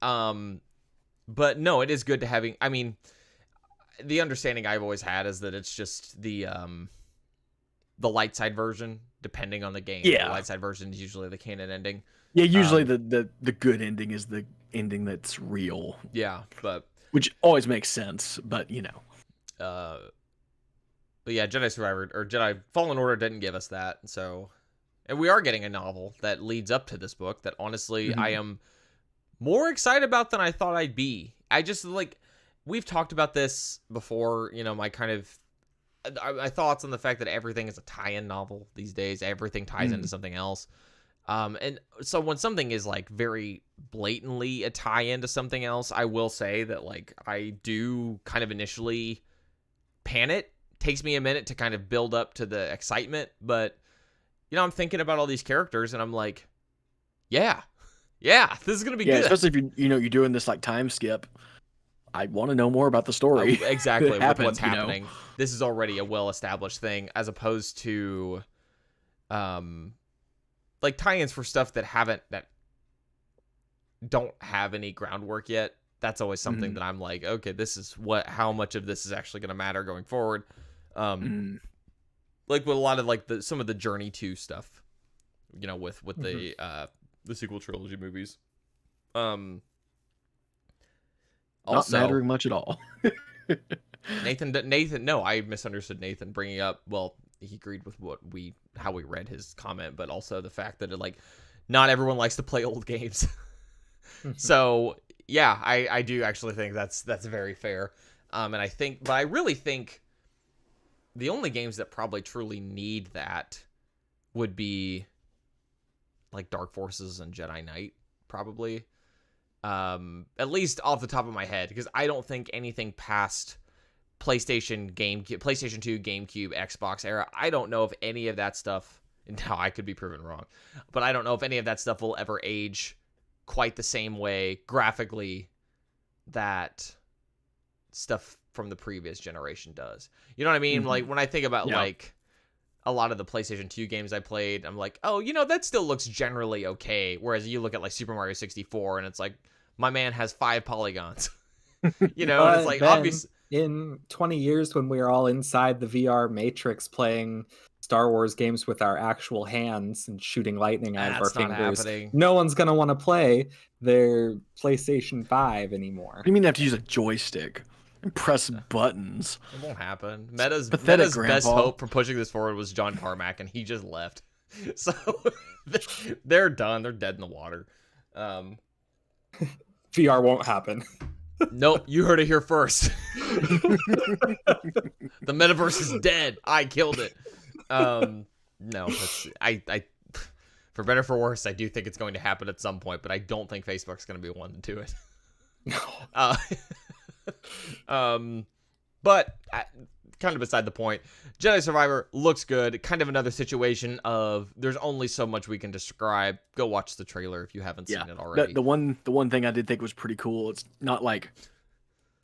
But no, it is good to having. I mean, the understanding I've always had is that it's just the the light side version, depending on the game. Yeah. The light side version is usually the canon ending. Yeah, usually the good ending is the ending that's real. Yeah, which always makes sense, but but yeah, Jedi Survivor or Jedi Fallen Order didn't give us that. So, and we are getting a novel that leads up to this book that honestly I am more excited about than I thought I'd be. I just we've talked about this before, my kind of my thoughts on the fact that everything is a tie-in novel these days. Everything ties into something else. And so when something is very blatantly a tie-in to something else, I will say that I do kind of initially pan it. Takes me a minute to kind of build up to the excitement, but I'm thinking about all these characters and I'm like, yeah, this is gonna be good. Especially if you're doing this time skip. I want to know more about the story. Exactly with what's happening. This is already a well-established thing, as opposed to tie-ins for stuff that don't have any groundwork yet. That's always something that I'm like, okay, this is how much of this is actually going to matter going forward. With a lot of some of the Journey 2 stuff, with the sequel trilogy movies. Not Also, mattering much at all. Nathan, no, I misunderstood Nathan bringing up, he agreed with how we read his comment, but also the fact that not everyone likes to play old games. So yeah, I do actually think that's very fair. And I really think the only games that probably truly need that would be Dark Forces and Jedi Knight, probably. At least off the top of my head, because I don't think anything past PlayStation 2, GameCube, Xbox era, I don't know if any of that stuff, now I could be proven wrong, but I don't know if any of that stuff will ever age quite the same way graphically that stuff from the previous generation does. You know what I mean? When I think about a lot of the PlayStation 2 games I played, I'm like, oh, that still looks generally okay. Whereas you look at Super Mario 64 and it's my man has 5 polygons. And it's obvious. In 20 years, when we are all inside the VR matrix playing Star Wars games with our actual hands and shooting lightning out of our fingers, no one's going to want to play their PlayStation 5 anymore. You mean you have to use a joystick and press buttons? It won't happen. Meta's Pathetic, best hope for pushing this forward was John Carmack, and he just left. So they're done. They're dead in the water. VR won't happen. Nope, you heard it here first. The metaverse is dead. I killed it. No, I for better or for worse, I do think it's going to happen at some point, but I don't think Facebook's going to be one to do it. But kind of beside the point, Jedi Survivor looks good. Kind of another situation of there's only so much we can describe. Go watch the trailer if you haven't seen it already. The one thing I did think was pretty cool. It's not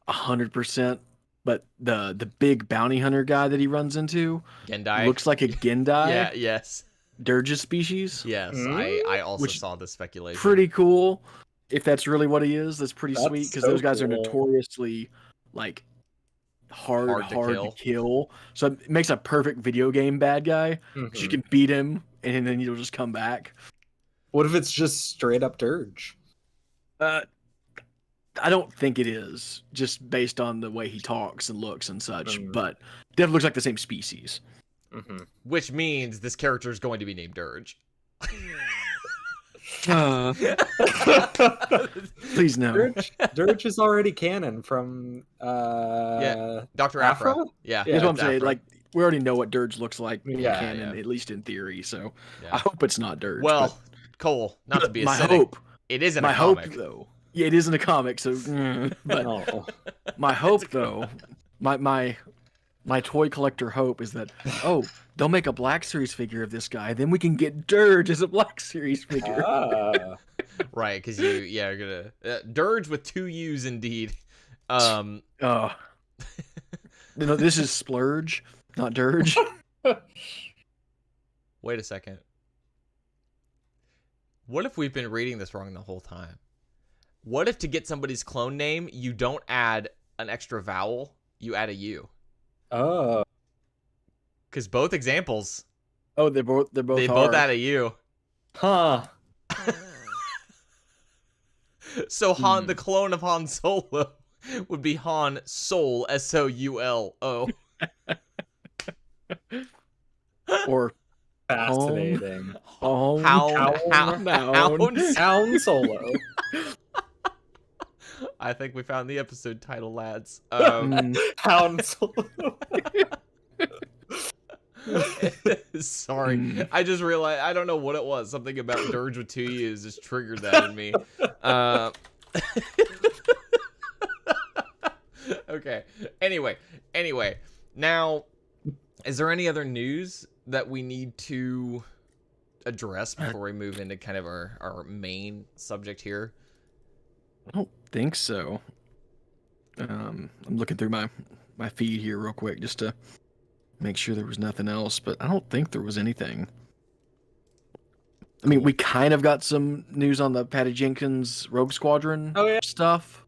100%, but the big bounty hunter guy that he runs into Gendai looks like a Gendai. Yeah. Yes. Dirge species. Yes. I also saw this speculation. Pretty cool. If that's really what he is, that's pretty sweet because so those guys are cool. notoriously hard to kill. So it makes a perfect video game bad guy. Mm-hmm. You can beat him and then he'll just come back. What if it's just straight up Dirge? I don't think it is, just based on the way he talks and looks and such. But definitely looks like the same species. Mm-hmm. Which means this character is going to be named Dirge. Please no. Dirge is already canon from Dr. Afra. Yeah, that's what I'm saying. We already know what Dirge looks like in canon, yeah. at least in theory. So I hope it's not Dirge. Well, Cole, not to be a my cynic, hope. It is in my a comic. hope though. Yeah, it is in a comic. So, but my hope though, my toy collector hope is that they'll make a Black Series figure of this guy, then we can get Dirge as a Black Series figure. Right, because you're gonna Dirge with 2 U's indeed. No, this is Splurge, not Dirge. Wait a second. What if we've been reading this wrong the whole time? What if to get somebody's clone name, you don't add an extra vowel, you add a U? Oh. Because both examples, Oh, they both they are. both out of you. Huh. So Han, the clone of Han Solo, would be Han Soul, Soulo. Or Fascinating. Hound. Hound Solo. I think we found the episode title, lads. Hound Solo. Sorry, I just realized, I don't know what it was. Something about Dirge with 2 U's just triggered that in me. Okay. Anyway. Now, is there any other news that we need to address before we move into kind of our main subject here? I don't think so. I'm looking through my feed here real quick just to make sure there was nothing else, but I don't think there was anything. I mean, we kind of got some news on the Patty Jenkins Rogue Squadron stuff.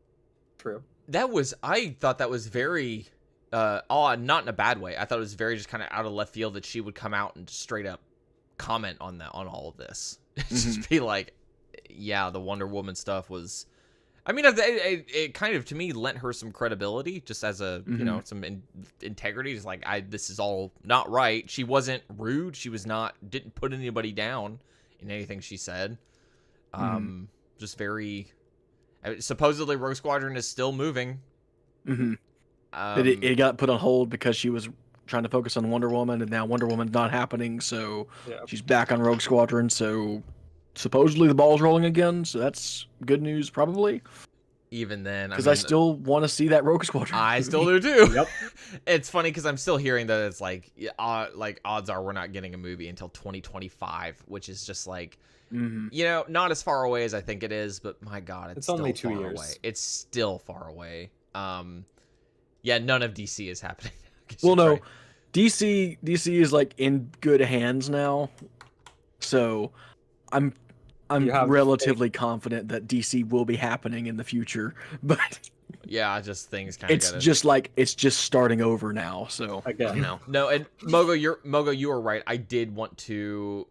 True. I thought that was very odd, not in a bad way. I thought it was very just kind of out of left field that she would come out and just straight up comment on all of this. Just be like, yeah, the Wonder Woman stuff was, I mean, it kind of, to me, lent her some credibility, just as a, you know, some integrity. Just like, this is all not right. She wasn't rude. She was didn't put anybody down in anything she said. Just very, supposedly Rogue Squadron is still moving. It got put on hold because she was trying to focus on Wonder Woman, and now Wonder Woman's not happening, so she's back on Rogue Squadron, so supposedly the ball's rolling again, so that's good news, probably. Even then, because I still want to see that Rogue Squadron. I still do too. Yep. It's funny because I'm still hearing that it's like odds are we're not getting a movie until 2025, which is just like, you know, not as far away as I think it is, but my God, it's still only 2 far years. away. It's still far away. Yeah, none of DC is happening. Well, no, right. DC is like in good hands now, so I'm relatively confident that DC will be happening in the future, but yeah, just things kind of. It's just like it's just starting over now. So again, you know, no, and Mogo, you were right. I did want to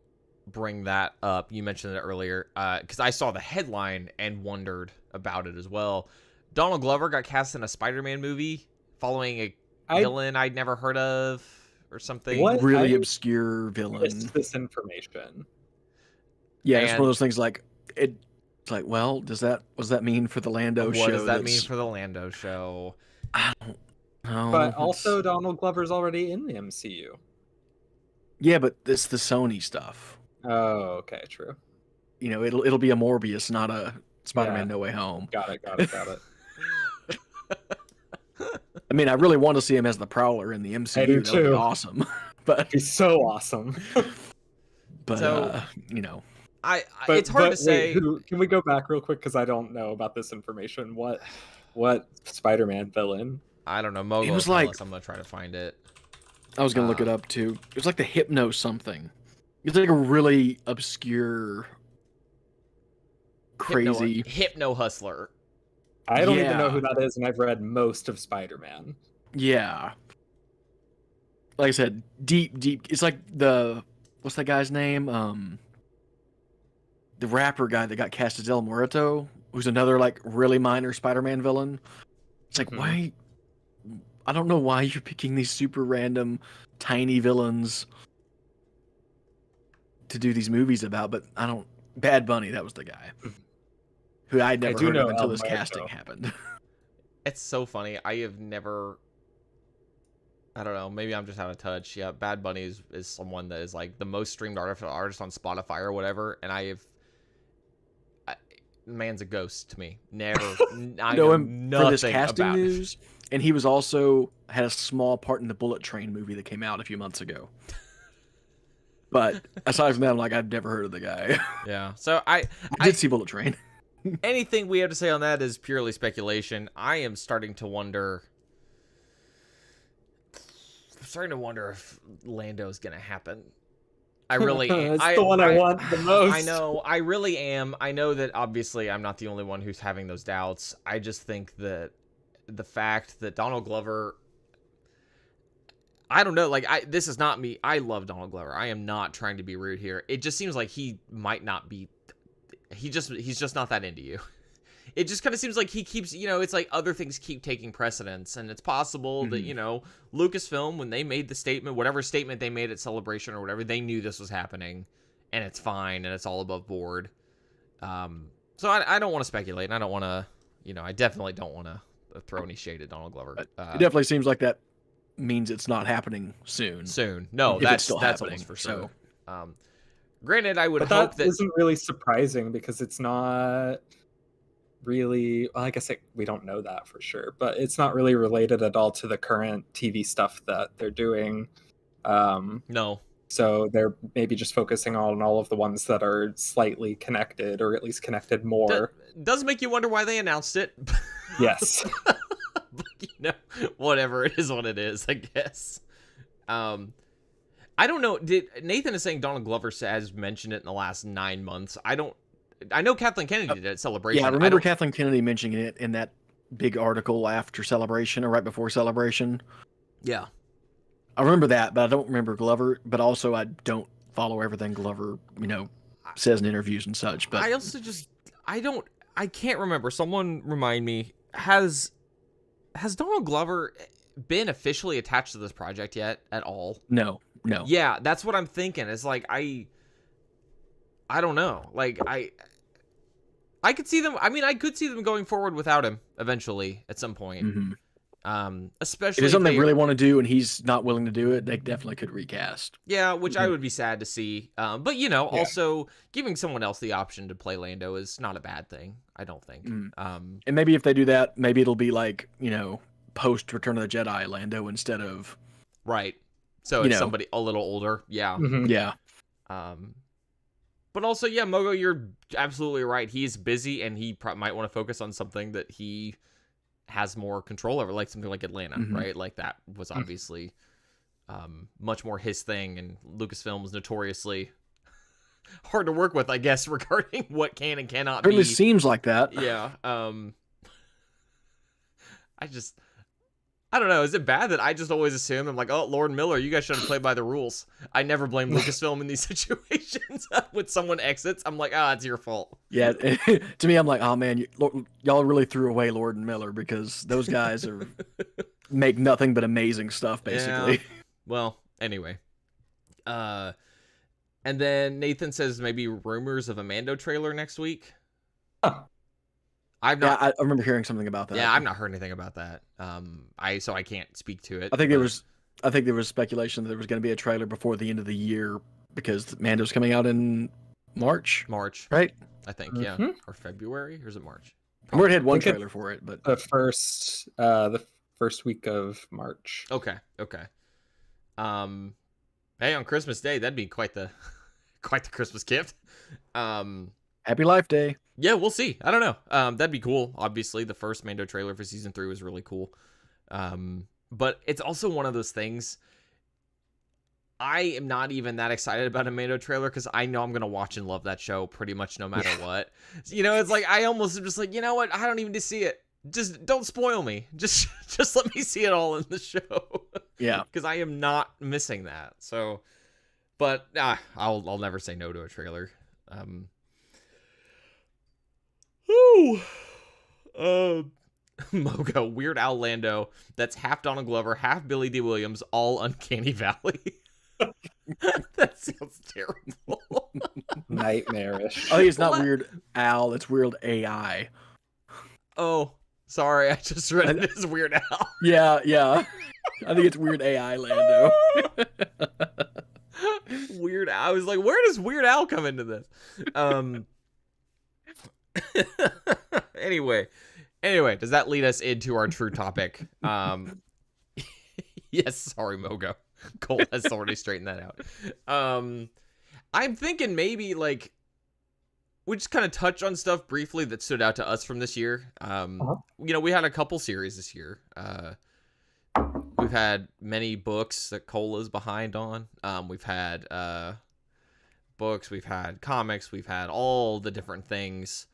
bring that up. You mentioned it earlier because I saw the headline and wondered about it as well. Donald Glover got cast in a Spider-Man movie following a villain I'd never heard of or something. What? Really obscure villain. This information. Yeah, it's one of those things like it's like, well, what does that mean for the Lando show? What does that mean for the Lando show? I don't know. But also Donald Glover's already in the MCU. Yeah, but it's the Sony stuff. Oh, okay, true. You know, it'll be a Morbius, not a Spider-Man No Way Home. Got it. I mean, I really want to see him as the Prowler in the MCU. I do That would be too. awesome. But he's so awesome. But so, you know, it's hard to say. Can we go back real quick because I don't know about this information? What Spider-Man villain? I don't know. Mogo, it was like, I'm gonna try to find it. I was gonna look it up too. It was like the Hypno something. It's like a really obscure, crazy Hypno Hustler. I don't even know who that is, and I've read most of Spider-Man. Yeah. Like I said, deep. It's like what's that guy's name? The rapper guy that got cast as El Muerto, who's another like really minor Spider-Man villain. It's like, why? I don't know why you're picking these super random, tiny villains to do these movies about, but I don't. Bad Bunny, that was the guy who I'd never heard of until this casting happened. It's so funny. I have never. I don't know. Maybe I'm just out of touch. Yeah, Bad Bunny is someone that is like the most streamed artist on Spotify or whatever, and man's a ghost to me. Never. I know him for this casting news, and he was also had a small part in the Bullet Train movie that came out a few months ago. But aside from that, I'm like, I've never heard of the guy. Yeah. So I did see Bullet Train. Anything we have to say on that is purely speculation. I am starting to wonder. I'm starting to wonder if Lando's gonna happen. I really am. It's the one I want the most. I know. I really am. I know that obviously I'm not the only one who's having those doubts. I just think that the fact that Donald Glover, I don't know. Like, this is not me. I love Donald Glover. I am not trying to be rude here. It just seems like he might not be. He's just not that into you. It just kind of seems like he keeps, it's like other things keep taking precedence, and it's possible that, Lucasfilm, when they made the statement, whatever statement they made at Celebration or whatever, they knew this was happening, and it's fine, and it's all above board. So I don't want to speculate, and I don't want to, I definitely don't want to throw any shade at Donald Glover. It definitely seems like that means it's not happening soon. No, that's still that's happening, almost for sure. so. Granted, I would But hope that isn't really surprising because it's not really. Well, I guess we don't know that for sure, but it's not really related at all to the current TV stuff that they're doing. No. So they're maybe just focusing on all of the ones that are slightly connected, or at least connected more. Does make you wonder why they announced it. Yes. But, whatever, it is what it is, I guess. I don't know. Nathan is saying Donald Glover has mentioned it in the last 9 months. I know Kathleen Kennedy did at Celebration. Yeah, I remember Kathleen Kennedy mentioning it in that big article after Celebration or right before Celebration. Yeah. I remember that, but I don't remember Glover. But also, I don't follow everything Glover, says in interviews and such. But I also I can't remember. Someone remind me. Has Donald Glover been officially attached to this project yet at all? No. Yeah, that's what I'm thinking. It's like I don't know. Like I could see them. I mean, I could see them going forward without him eventually at some point. Mm-hmm. Especially if it's something they really want to do and he's not willing to do it, they definitely could recast. Yeah, which I would be sad to see. But also giving someone else the option to play Lando is not a bad thing, I don't think. And maybe if they do that, maybe it'll be like, post Return of the Jedi Lando instead of right. So it's somebody a little older. Yeah. Mm-hmm. Yeah. But also, yeah, Mogo, you're absolutely right. He's busy, and he might want to focus on something that he has more control over, like something like Atlanta, right? Like that was obviously much more his thing, and Lucasfilm was notoriously hard to work with, I guess, regarding what can and cannot be. It really seems like that. Yeah. I don't know. Is it bad that I just always assume I'm like, oh, Lord Miller, you guys shouldn't play by the rules? I never blame Lucasfilm in these situations. When someone exits, I'm like, it's your fault. Yeah. To me, I'm like, oh man, y'all really threw away Lord and Miller because those guys make nothing but amazing stuff, basically. Yeah. Well, anyway. And then Nathan says maybe rumors of a Mando trailer next week. Oh. I remember hearing something about that. Yeah, I've not heard anything about that. So I can't speak to it. I think there was speculation that there was going to be a trailer before the end of the year because Mando's coming out in March, right? I think, or February, or is it March? We already had one trailer for it, but the first week of March. Okay. Hey, on Christmas Day, that'd be quite the Christmas gift. Happy Life Day. Yeah, we'll see. I don't know. That'd be cool. Obviously, the first Mando trailer for season 3 was really cool. But it's also one of those things. I am not even that excited about a Mando trailer because I know I'm gonna watch and love that show pretty much no matter what. It's like I almost am just like, you know what? I don't even need to see it. Just don't spoil me. Just let me see it all in the show. Yeah, because I am not missing that. So, but I'll never say no to a trailer. Mogo, Weird Al Lando, that's half Donald Glover, half Billy D. Williams, all Uncanny Valley. That sounds terrible. Nightmarish. I think it's not Weird Al, it's Weird AI. Oh, sorry, I just read it as Weird Al. Yeah. I think it's Weird AI Lando. Weird Al. I was like, where does Weird Al come into this? Anyway, does that lead us into our true topic? Yes, sorry, Mogo. Cole has already straightened that out. I'm thinking maybe like we just kind of touch on stuff briefly that stood out to us from this year. We had a couple series this year. We've had many books that Cole is behind on. We've had books, we've had comics, we've had all the different things.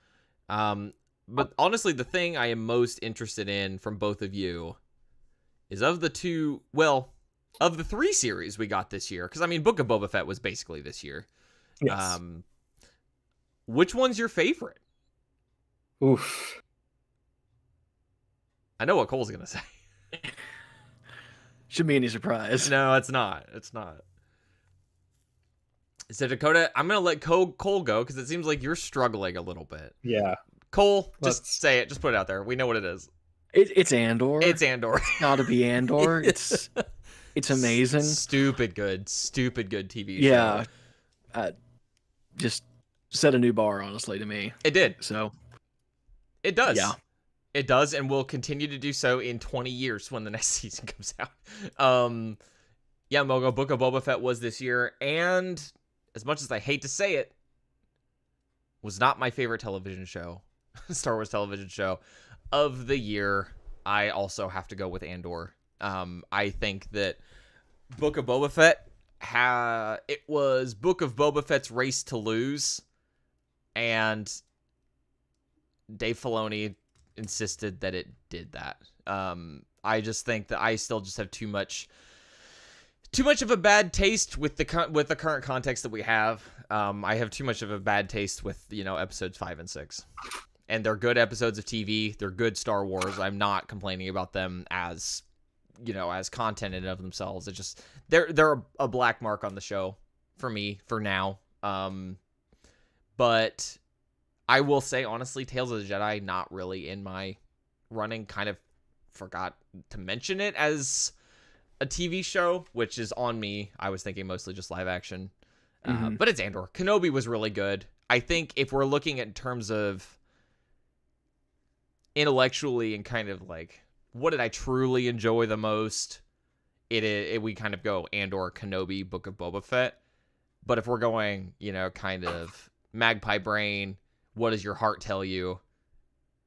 But honestly, the thing I am most interested in from both of you is of the two, well, of the 3 series we got this year, because I mean, Book of Boba Fett was basically this year. Yes. Which one's your favorite? Oof. I know what Cole's gonna say. Shouldn't be any surprise. No, it's not. It's not. So Dakota, I'm gonna let Cole go because it seems like you're struggling a little bit. Yeah. Cole, just Let's- say it. Just put it out there. We know what it is. It's Andor. It's Andor. Gotta be Andor. It's amazing. Stupid good TV Yeah. show. Just set a new bar, honestly, to me. It did. So It does. Yeah. It does, and will continue to do so in 20 years when the next season comes out. Yeah, Mogo, Book of Boba Fett was this year, and as much as I hate to say it, was not my favorite television show, Star Wars television show of the year. I also have to go with Andor. I think that Book of Boba Fett it was Book of Boba Fett's race to lose, and Dave Filoni insisted that it did that. I just think that I still just have too much of a bad taste with the current context that we have. I have too much of a bad taste with episodes 5 and 6, and they're good episodes of TV. They're good Star Wars. I'm not complaining about them as as content in and of themselves. It's just they're a black mark on the show for me for now. But I will say honestly, Tales of the Jedi not really in my running. Kind of forgot to mention it as a TV show, which is on me. I was thinking mostly just live action. But it's Andor. Kenobi was really good. I think if we're looking at terms of intellectually and kind of like what did I truly enjoy the most, we kind of go Andor, Kenobi, Book of Boba Fett. But if we're going, kind of magpie brain, what does your heart tell you?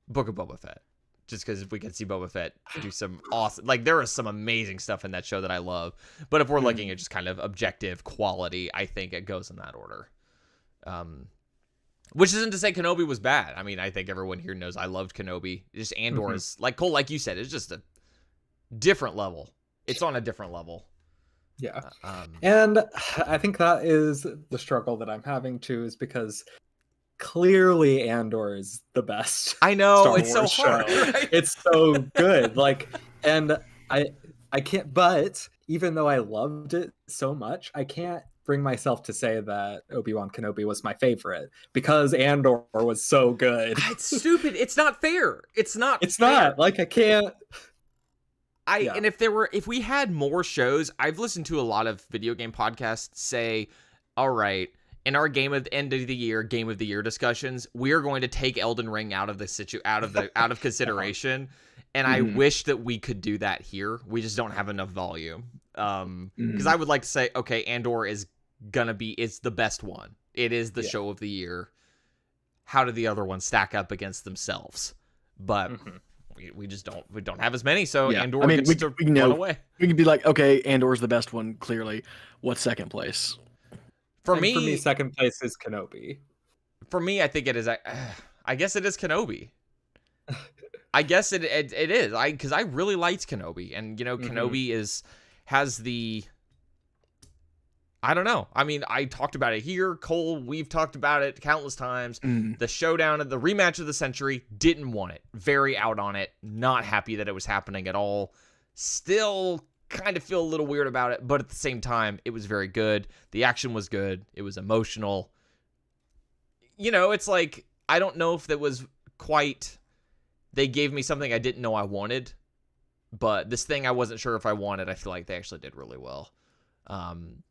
Book of Boba Fett. Just because if we can see Boba Fett do some awesome, like there is some amazing stuff in that show that I love. But if we're looking at just kind of objective quality, I think it goes in that order. Which isn't to say Kenobi was bad. I mean, I think everyone here knows I loved Kenobi. Just Andor is, like Cole, like you said, it's just a different level. It's on a different level. Yeah. And I think that is the struggle that I'm having too, is because clearly Andor is the best. I know, Star it's Wars so hard. show. Right? It's so good. And I can't, but even though I loved it so much, I can't bring myself to say that Obi-Wan Kenobi was my favorite because Andor was so good. It's stupid. It's not fair. It's not I can't. And if we had more shows, I've listened to a lot of video game podcasts say, all right, in our game of the year discussions, we are going to take Elden Ring out of consideration. And I wish that we could do that here. We just don't have enough volume. Because I would like to say, okay, Andor is it's the best one. It is the show of the year. How do the other ones stack up against themselves? But we just don't have as many, so Andor gets to run away. We could be like, okay, Andor's the best one, clearly. What's second place? For me, second place is Kenobi. For me, I think it is. I guess it is Kenobi. I guess it is. Because I really liked Kenobi, and Kenobi has the. I don't know. I mean, I talked about it here. Cole, we've talked about it countless times. The showdown of the rematch of the century, didn't want it. Very out on it. Not happy that it was happening at all. Still kind of feel a little weird about it, but at the same time, it was very good. The action was good. It was emotional. It's like, I don't know if that was quite, they gave me something I didn't know I wanted, but this thing I wasn't sure if I wanted, I feel like they actually did really well.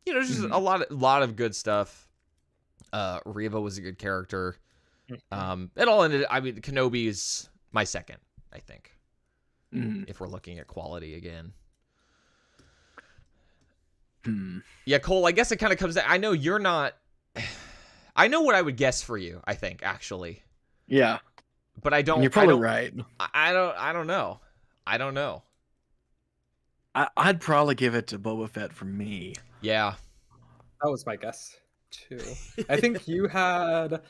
Just a lot of good stuff. Reva was a good character. It all ended. I mean, Kenobi is my second, I think. If we're looking at quality again. Yeah, Cole, I guess it kind of comes down. I know you're not. I know what I would guess for you, I think, actually. Yeah. But I don't. And you're probably right. I don't know. I don't know. I'd probably give it to Boba Fett for me. Yeah. That was my guess, too. I think you had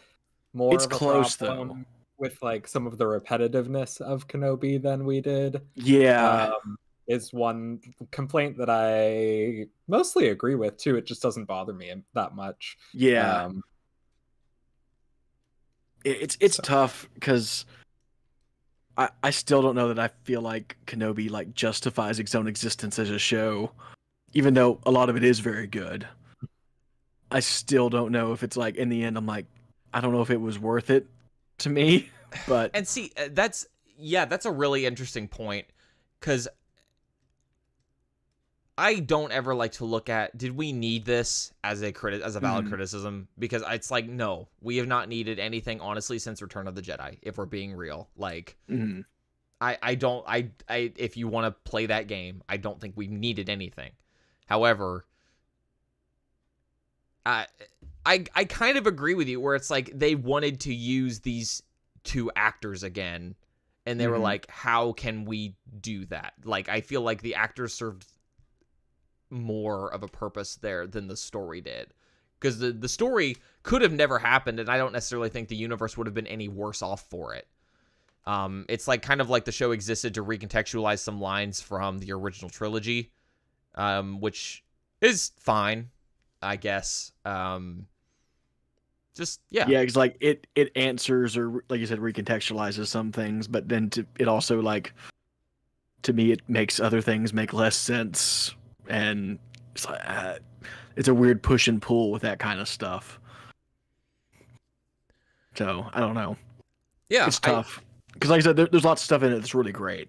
more It's of a close, problem though. with, some of the repetitiveness of Kenobi than we did. Yeah. is one complaint that I mostly agree with too. It just doesn't bother me that much. Yeah, it's so. tough because I still don't know that I feel like Kenobi like justifies its own existence as a show, even though a lot of it is very good. I still don't know if it's like in the end I'm like I don't know if it was worth it to me, but And see, that's a really interesting point, because I don't ever like to look at, did we need this as a valid criticism? Because it's like, no, we have not needed anything, honestly, since Return of the Jedi, if we're being real. Like, if you want to play that game, I don't think we needed anything. However, I kind of agree with you, where it's like they wanted to use these two actors again, and they were like, how can we do that? Like, I feel like the actors served more of a purpose there than the story did, because the story could have never happened, and I don't necessarily think the universe would have been any worse off for it. It's like kind of like the show existed to recontextualize some lines from the original trilogy, which is fine, I guess. It's like it answers, or like you said, recontextualizes some things, but then it also, like, to me, it makes other things make less sense. And it's like it's a weird push and pull with that kind of stuff. So I don't know. Yeah, it's tough because, like I said, there's lots of stuff in it that's really great.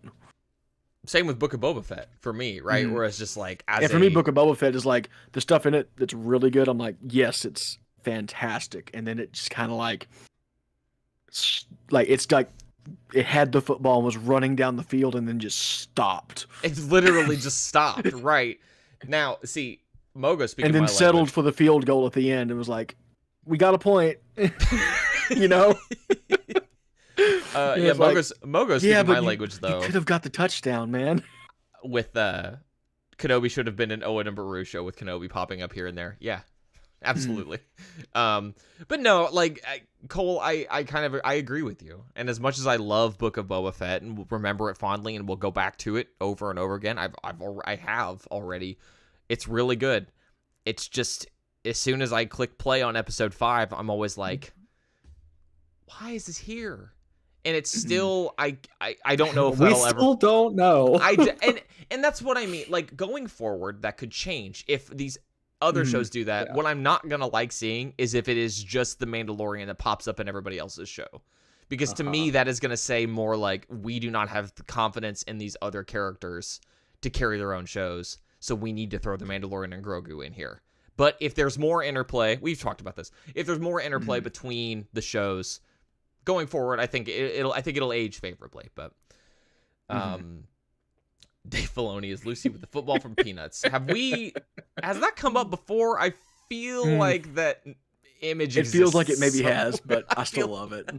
Same with Book of Boba Fett for me, right? Where it's just like, for me, Book of Boba Fett is like the stuff in it that's really good. I'm like, yes, it's fantastic, and then it just kind of like it's like it had the football and was running down the field and then just stopped. It literally just stopped, right? Now, see, Mogo speaking and then my settled language. For the field goal at the end. It was like, we got a point, you know? Mogo's speaking my language, though. You could have got the touchdown, man. With Kenobi should have been an Owen and Beru show with Kenobi popping up here and there. Yeah, absolutely. But no, like, Cole, I agree with you. And as much as I love Book of Boba Fett and will remember it fondly and will go back to it over and over again, I have already. It's really good. It's just, as soon as I click play on episode 5, I'm always like, why is this here? And it's still, I don't know if that'll ever. We still don't know. And that's what I mean. Like, going forward, that could change if these other shows do that. Yeah. What I'm not gonna like seeing is if it is just the Mandalorian that pops up in everybody else's show, because to me that is gonna say more like, we do not have the confidence in these other characters to carry their own shows, so we need to throw the Mandalorian and Grogu in here. But if there's more interplay, we've talked about this. If there's more interplay between the shows going forward, I think it'll age favorably. But Dave Filoni is Lucy with the football from Peanuts. Has that come up before? I feel like that image exists. It feels like it maybe has, but I still love it.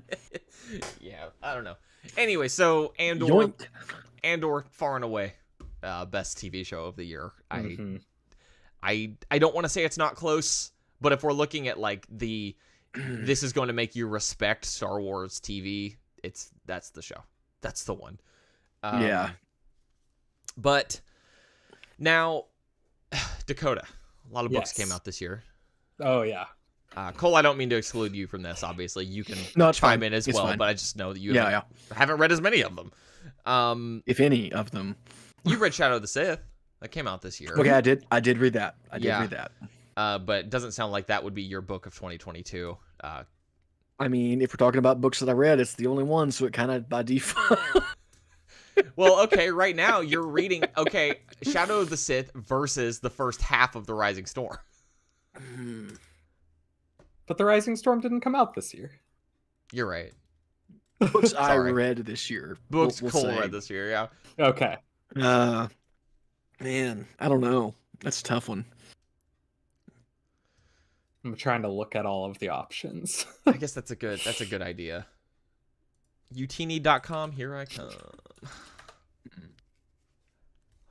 Yeah, I don't know. Anyway, so Andor far and away best TV show of the year. I don't want to say it's not close, but if we're looking at like this is going to make you respect Star Wars TV, that's the show. That's the one. Yeah. But now, Dakota, a lot of books came out this year. Oh, yeah. Cole, I don't mean to exclude you from this. Obviously, you can chime in as well, but I just know that you haven't read as many of them. If any of them. You read Shadow of the Sith. That came out this year. Okay, I did read that. I did read that. But it doesn't sound like that would be your book of 2022. I mean, if we're talking about books that I read, it's the only one, so it kind of by default. Well, okay, right now you're reading, Shadow of the Sith versus the first half of The Rising Storm. But The Rising Storm didn't come out this year. You're right. Books I read this year. Books Cole read this year, yeah. Okay. Man, I don't know. That's a tough one. I'm trying to look at all of the options. I guess that's a good idea. Utini.com, here I come.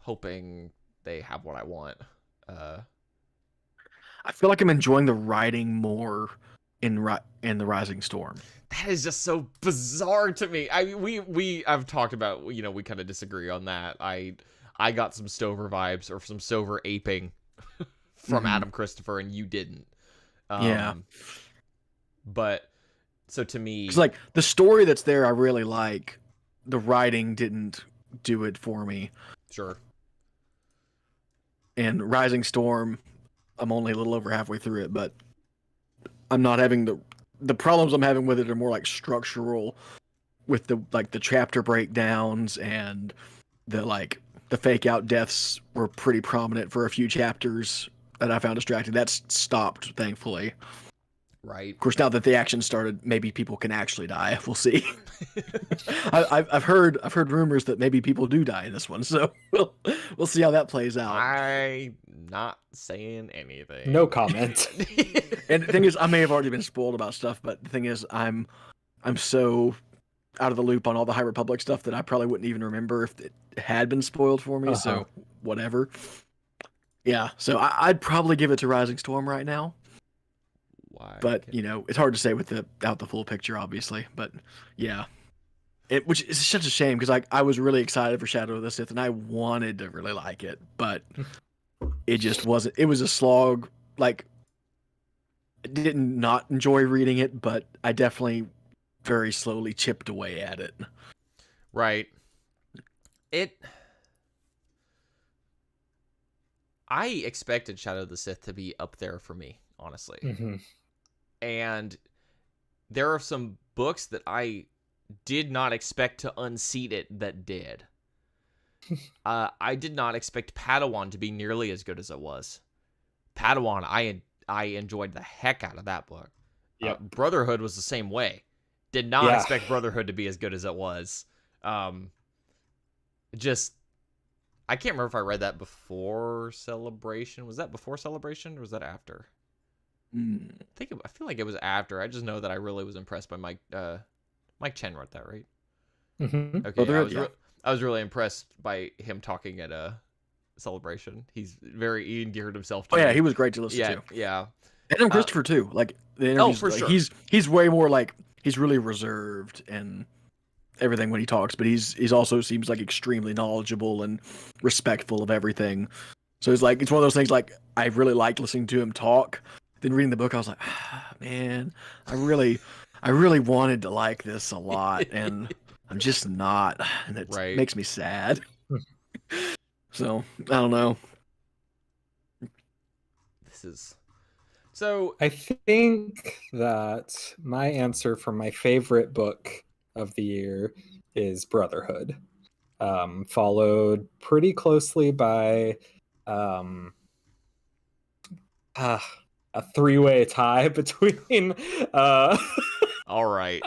Hoping they have what I want. I feel like I'm enjoying the writing more in The Rising Storm. That is just so bizarre to me. I've talked about, we kind of disagree on that. I I got some Stover vibes or some Stover aping from Adam Christopher, and you didn't. Yeah. But so to me, It's like the story that's there, I really like. The writing didn't do it for me. sure. And Rising Storm, I'm only a little over halfway through it, but I'm not having the problems I'm having with it are more like structural, with the chapter breakdowns and the fake out deaths were pretty prominent for a few chapters that I found distracting. That's stopped, thankfully. Right. Of course, now that the action started, maybe people can actually die. We'll see. I've heard rumors that maybe people do die in this one, so we'll see how that plays out. I'm not saying anything. No comment. And the thing is, I may have already been spoiled about stuff, but the thing is, I'm so out of the loop on all the High Republic stuff that I probably wouldn't even remember if it had been spoiled for me. So whatever. Yeah, so I'd probably give it to Rising Storm right now. Why? But it's hard to say without the full picture, obviously. But yeah, which is such a shame because I was really excited for Shadow of the Sith and I wanted to really like it, but it just wasn't. It was a slog. Like, I didn't not enjoy reading it, but I definitely very slowly chipped away at it. Right. I expected Shadow of the Sith to be up there for me, honestly. Mm-hmm. And there are some books that I did not expect to unseat it that did. I did not expect Padawan to be nearly as good as it was. Padawan, I enjoyed the heck out of that book. Yep. Brotherhood was the same way. Did not expect Brotherhood to be as good as it was. I can't remember if I read that before Celebration. Was that before Celebration or was that after? I feel like it was after. I just know that I really was impressed by Mike Chen wrote that, right? Mm-hmm. Okay, I was really impressed by him talking at Celebration. He endeared himself to Oh yeah, me. he was great to listen to. Yeah. And Christopher too. Like the interviews, for sure. He's way more like he's really reserved and everything when he talks, but he's also seems like extremely knowledgeable and respectful of everything. So it's one of those things like I really liked listening to him talk. Then reading the book, I was like, man, I really wanted to like this a lot, and I'm just not, and it makes me sad. So I don't know. So I think that my answer for my favorite book of the year is Brotherhood, followed pretty closely by a three-way tie between all right.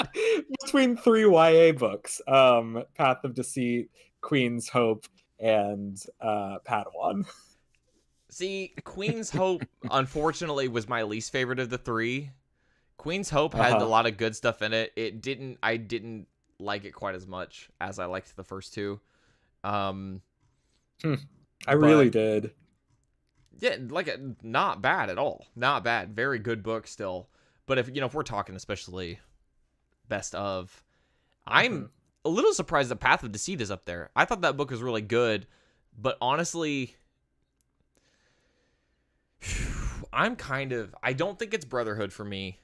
between three YA books, Path of Deceit, Queen's Hope, and Padawan. See, Queen's Hope, unfortunately, was my least favorite of the three. Queen's Hope had a lot of good stuff in it. I didn't like it quite as much as I liked the first two. I really did. Yeah, not bad at all. Not bad. Very good book still. But if we're talking especially best of, I'm a little surprised that Path of Deceit is up there. I thought that book was really good, but honestly, I don't think it's Brotherhood for me.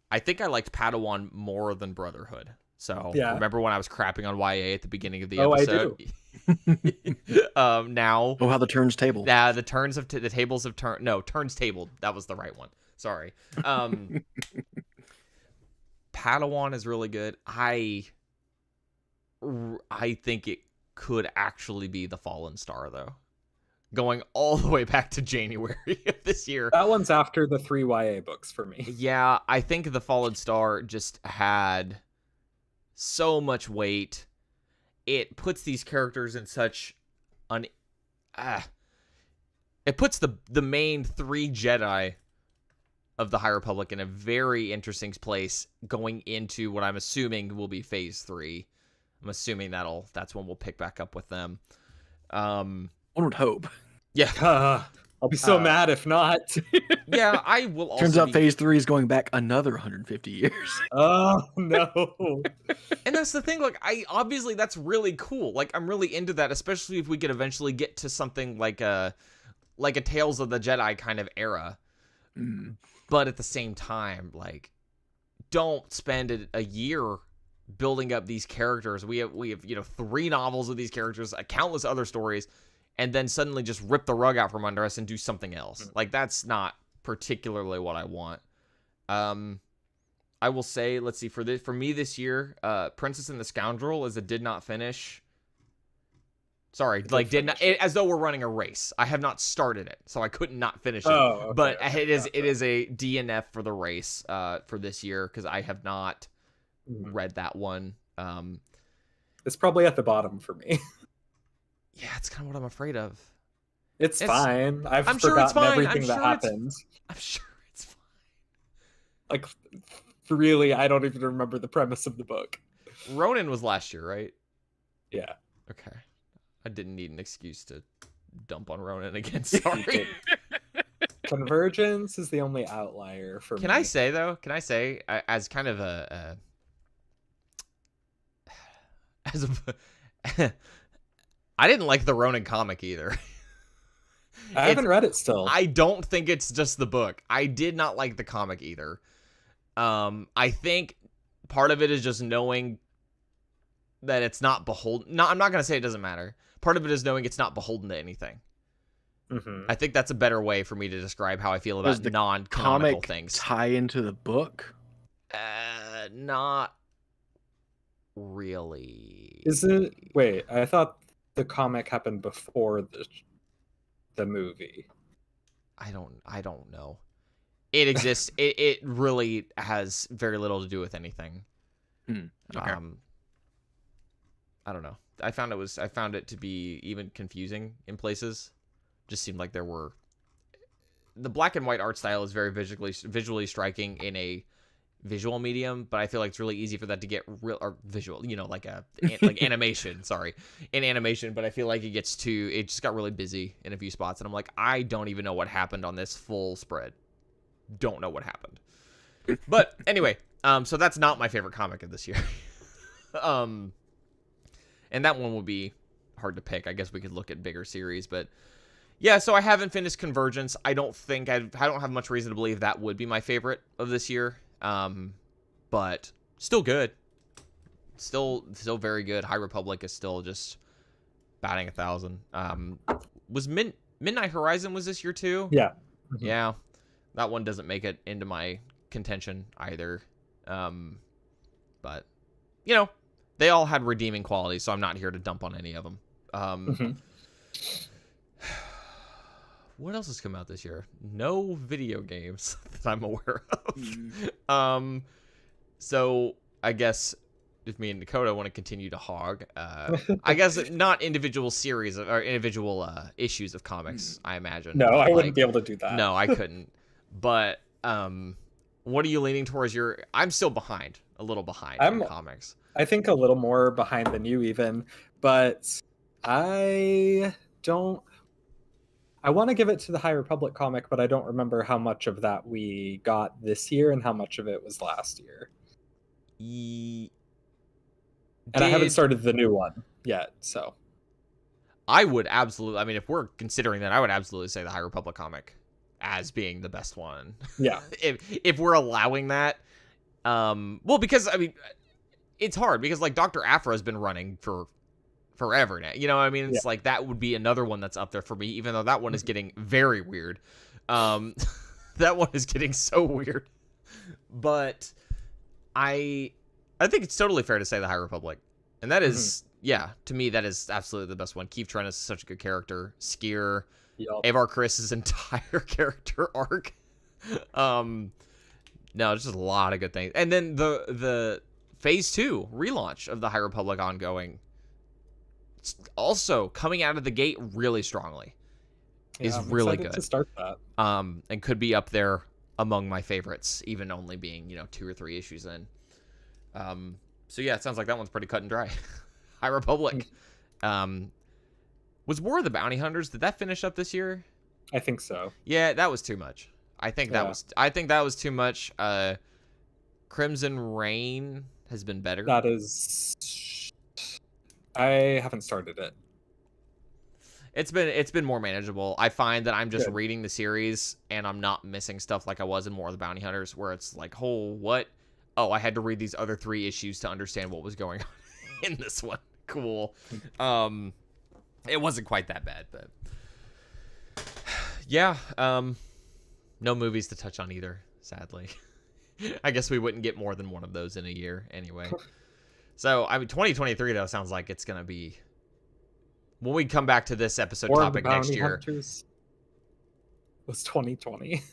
I think I liked Padawan more than Brotherhood. So remember when I was crapping on YA at the beginning of the episode? I do. Now. Oh, how the turns table. Yeah, the tables have turned. No, turns tabled. That was the right one. Sorry. Padawan is really good. I think it could actually be the Fallen Star though. Going all the way back to January of this year. That one's after the three YA books for me. Yeah, I think the Fallen Star just had so much weight. It puts these characters in such it puts the main three Jedi of the High Republic in a very interesting place going into what I'm assuming will be Phase 3. I'm assuming that's when we'll pick back up with them. One would hope. Yeah. I'll be so mad if not. Yeah, I will also Turns out be- Phase 3 is going back another 150 years. Oh no. And that's the thing, like, obviously that's really cool. Like, I'm really into that, especially if we could eventually get to something like a Tales of the Jedi kind of era. Mm. But at the same time, like, don't spend a year building up these characters. We have 3 novels of these characters, countless other stories, and then suddenly just rip the rug out from under us and do something else. Like, that's not particularly what I want. I will say, let's see, for me this year, Princess and the Scoundrel is a did not finish. Sorry, like as though we're running a race. I have not started it, so I couldn't not finish it. Oh, okay, but okay, it is a DNF for the race for this year because I have not read that one. It's probably at the bottom for me. Yeah, it's kind of what I'm afraid of. It's fine. I've I'm forgotten sure it's fine. everything that happened. I'm sure it's fine. Like, really, I don't even remember the premise of the book. Ronin was last year, right? Yeah. Okay. I didn't need an excuse to dump on Ronin again. Sorry. Convergence is the only outlier for me. Can I say, as kind of I didn't like the Ronin comic either. I haven't read it still. I don't think it's just the book. I did not like the comic either. I think part of it is just knowing that it's not beholden. No, I'm not going to say it doesn't matter. Part of it is knowing it's not beholden to anything. Mm-hmm. I think that's a better way for me to describe how I feel about the non-canonical comic things. Tie into the book? Not really. Is it? Wait, I thought the comic happened before the movie. I don't know. It exists. it really has very little to do with anything. Okay. I don't know. I found it to be even confusing in places. Just seemed like there were the black and white art style is very visually striking in a visual medium, but I feel like it's really easy for that to get real or visual, like animation, sorry, in animation, but I feel like it just got really busy in a few spots and I'm like, I don't even know what happened on this full spread. Don't know what happened. But anyway, so that's not my favorite comic of this year. And that one will be hard to pick. I guess we could look at bigger series, but yeah, so I haven't finished Convergence. I don't have much reason to believe that would be my favorite of this year. But still good. Still very good. High Republic is still just batting 1,000. Was Midnight Horizon was this year too? Yeah. Mm-hmm. Yeah. That one doesn't make it into my contention either. But they all had redeeming qualities, so I'm not here to dump on any of them. What else has come out this year? No video games that I'm aware of. So I guess if me and Dakota want to continue to hog, I guess not individual series or individual issues of comics, I imagine. No, I wouldn't be able to do that. No, I couldn't. But what are you leaning towards? I'm still behind, a little behind in comics. I think a little more behind than you even, but I want to give it to the High Republic comic, but I don't remember how much of that we got this year and how much of it was last year. And I haven't started the new one yet, so. I would absolutely, I mean, if we're considering that, I would absolutely say the High Republic comic as being the best one. Yeah. if we're allowing that. Well, because, I mean, it's hard because, like, Dr. Aphra has been running for forever now. You know what I mean? It's like that would be another one that's up there for me, even though that one is getting very weird. That one is getting so weird. But I think it's totally fair to say the High Republic. And that is, to me, that is absolutely the best one. Keith Trent is such a good character. Skier, Avar Chris's entire character arc. No, it's just a lot of good things. And then the Phase 2 relaunch of the High Republic ongoing, it's also coming out of the gate really strongly. Is really good to start that. And could be up there among my favorites, even only being 2 or 3 issues in. So yeah, it sounds like that one's pretty cut and dry. High Republic. Was War of the Bounty Hunters, did that finish up this year? I think so. Yeah, that was too much. I think that was too much. Crimson Rain has been better. That is, I haven't started it. It's been more manageable. I find that I'm just Good. reading the series and I'm not missing stuff like I was in more of the Bounty Hunters, where it's like, oh, what? Oh, I had to read these other 3 issues to understand what was going on in this one. Cool. It wasn't quite that bad, but yeah. No movies to touch on either, sadly. I guess we wouldn't get more than one of those in a year anyway. So, I mean, 2023 though sounds like it's gonna be. When we come back to this episode Or topic the next Bounty year, Hunters was 2020.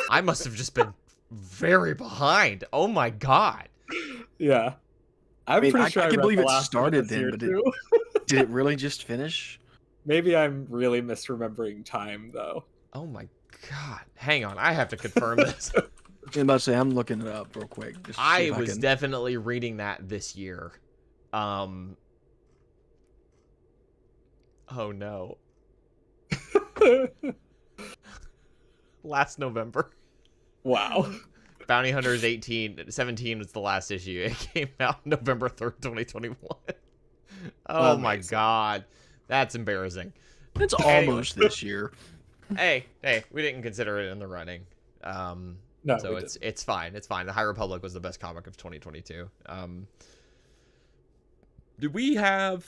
I must have just been very behind. Oh my god. Yeah. I mean, pretty I sure can't read believe the it last one started this then, year, but too. did it really just finish? Maybe I'm really misremembering time, though. Oh my god. Hang on, I have to confirm this. I'm about to say, I'm looking it up real quick. Just to see I if was can... definitely reading that this year. Oh no. Last November. Wow. Bounty Hunters 17 was the last issue. It came out November 3rd, 2021. Oh my god. That's embarrassing. It's almost this year. Hey, we didn't consider it in the running. No, So we it's fine. It's fine. The High Republic was the best comic of 2022. Did we have?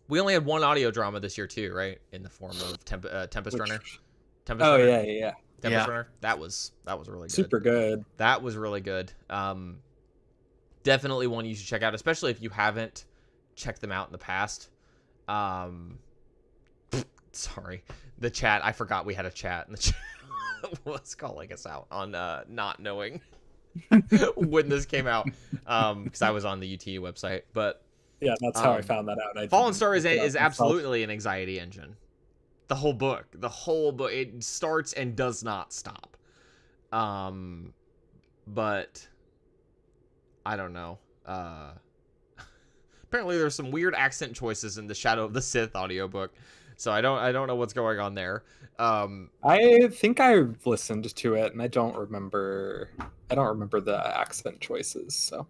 We only had one audio drama this year too, right? In the form of Tempest Runner. Tempest Oh Runner. yeah. Tempest Runner. That was really good. Super good. That was really good. Definitely one you should check out, especially if you haven't checked them out in the past. Sorry, the chat. I forgot we had a chat, and the chat was calling us out on not knowing when this came out, because I was on the UT website. But Yeah, that's how I found that out. Fallen Star is absolutely an anxiety engine. The whole book, it starts and does not stop. But I don't know. Apparently there's some weird accent choices in the Shadow of the Sith audiobook. So I don't know what's going on there. I think I listened to it and I don't remember the accent choices, so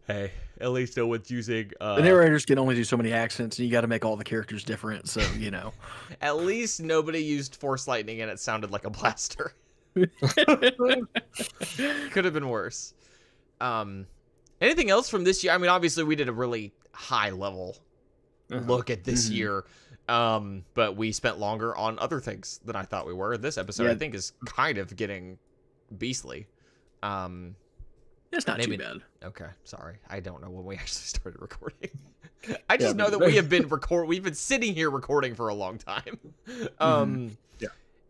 Hey, at least no one's using The narrators can only do so many accents, and you got to make all the characters different. So at least nobody used Force Lightning and it sounded like a blaster. Could have been worse. Anything else from this year? I mean, obviously we did a really high level look at this year. But we spent longer on other things than I thought we were. This episode, I think, is kind of getting beastly. it's not too bad. Okay, sorry. I don't know when we actually started recording. I just know that we've been sitting here recording for a long time.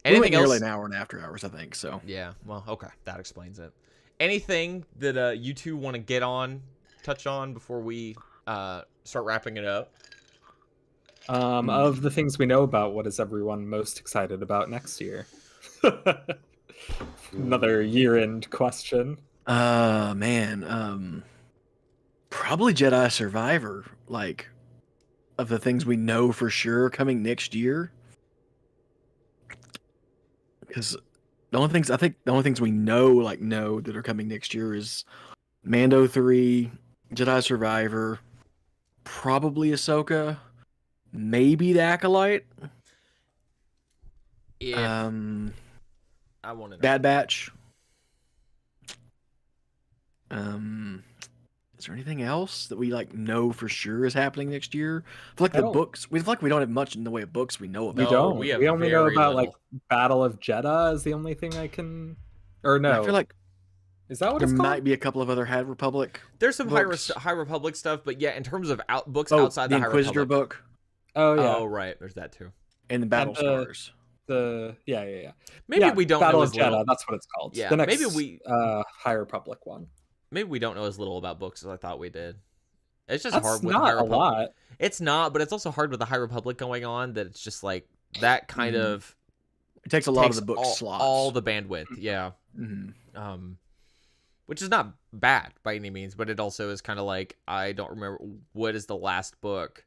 Anything else? Nearly an hour and after hours, I think. So yeah. Well, okay, that explains it. Anything that you two want to touch on before we start wrapping it up? Of the things we know about, what is everyone most excited about next year? Another year-end question. Man, probably Jedi Survivor. Like, of the things we know for sure coming next year, because the only things we know that are coming next year is Mando 3, Jedi Survivor, probably Ahsoka. Maybe the Acolyte. I want to know. Bad Batch. Is there anything else that we know for sure is happening next year? I feel like we feel like we don't have much in the way of books we know about. We don't. we have We only know very about little. Battle of Jeddah is the only thing I can. Or no, I feel like is that what there it's called? might be a couple of other High Republic. There's some books. High Republic stuff, but yeah, in terms of books Oh, outside the the High Inquisitor Republic. book Oh yeah, Oh right, there's that too. and the Battle Scars. yeah. Maybe we don't Battle know of as little. Jeddah. That's what it's called. Yeah, the next maybe High Republic one. Maybe we don't know as little about books as I thought we did. It's just That's hard with not the High a Republic. lot. It's not, but it's also hard with the High Republic going on that it's just like that kind of It takes a lot of takes the book slots. all the bandwidth. Yeah. Mhm. which is not bad by any means, but it also is kind of like, I don't remember what is the last book.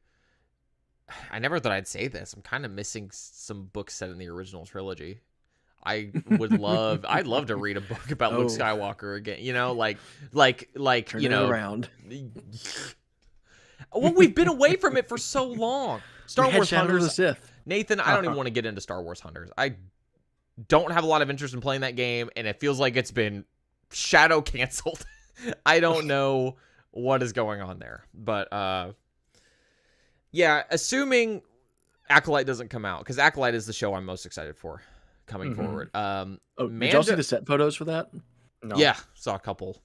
I never thought I'd say this. I'm kind of missing some books set in the original trilogy. I'd love to read a book about Luke Skywalker again. You know, like Turn you it know, around. Well, we've been away from it for so long. Star Wars Shadow of the Hunters. Sith. Nathan, I don't even want to get into Star Wars Hunters. I don't have a lot of interest in playing that game, and it feels like it's been shadow canceled. I don't know what is going on there, but yeah, assuming Acolyte doesn't come out, because Acolyte is the show I'm most excited for coming forward. Did y'all see the set photos for that? No. Yeah, saw a couple.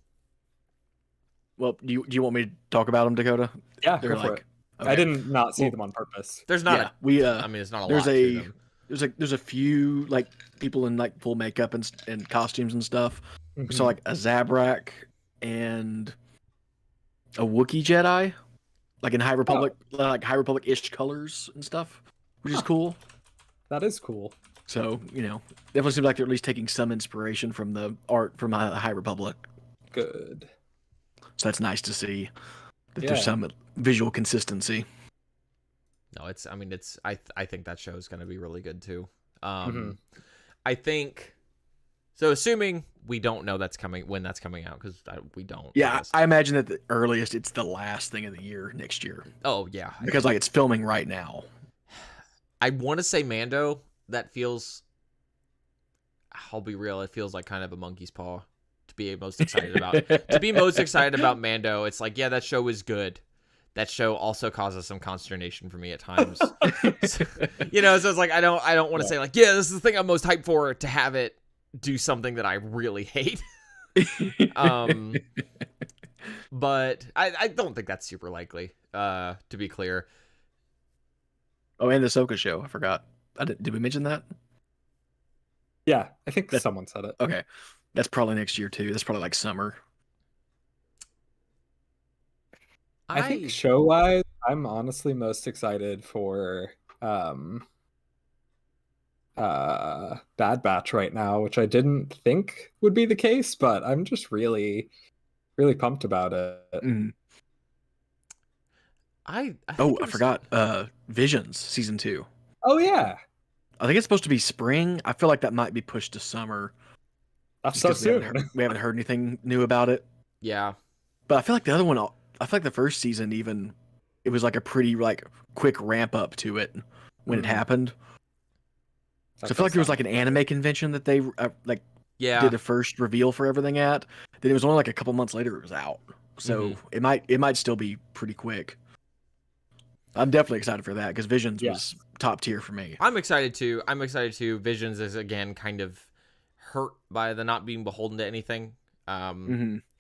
Well, do you want me to talk about them, Dakota? Yeah, They're go for like, it. okay. I didn't not see them on purpose. There's not. Yeah, I mean, it's not a there's lot to them. there's a few like people in like full makeup and costumes and stuff. We saw like a Zabrak and a Wookiee Jedi, like in High Republic, like High Republic-ish colors and stuff, which is cool. That is cool. So, you know, definitely seems like they're at least taking some inspiration from the art from High Republic. Good. So that's nice to see that there's some visual consistency. No, I think that show is going to be really good too. I think so. Assuming we don't know when that's coming out, because we don't. Yeah, I imagine that the earliest it's the last thing of the year next year. Oh yeah, because like it's filming right now. I want to say Mando. That feels. I'll be real. It feels like kind of a monkey's paw to be most excited about. To be most excited about Mando, it's like, yeah, that show is good. That show also causes some consternation for me at times. So, you know, so it's like I don't want to say like, yeah, this is the thing I'm most hyped for, to have it do something that I really hate. But I don't think that's super likely. To be clear. Oh, and the Ahsoka show. I forgot. Did we mention that? Yeah, I think someone said it. Okay, that's probably next year too. That's probably like summer. I think show-wise, I'm honestly most excited for Bad Batch right now, which I didn't think would be the case, but I'm just really, really pumped about it. I forgot. Visions season 2. Oh yeah, I think it's supposed to be spring. I feel like that might be pushed to summer. That's so soon. We haven't heard anything new about it. Yeah, but I feel like the other one. I feel like the first season even it was like a pretty like quick ramp up to it when it happened. So I feel like there was like an anime convention that they did the first reveal for everything at. Then it was only like a couple months later it was out. So it might still be pretty quick. I'm definitely excited for that because Visions was top tier for me. I'm excited too. Visions is again kind of hurt by the not being beholden to anything.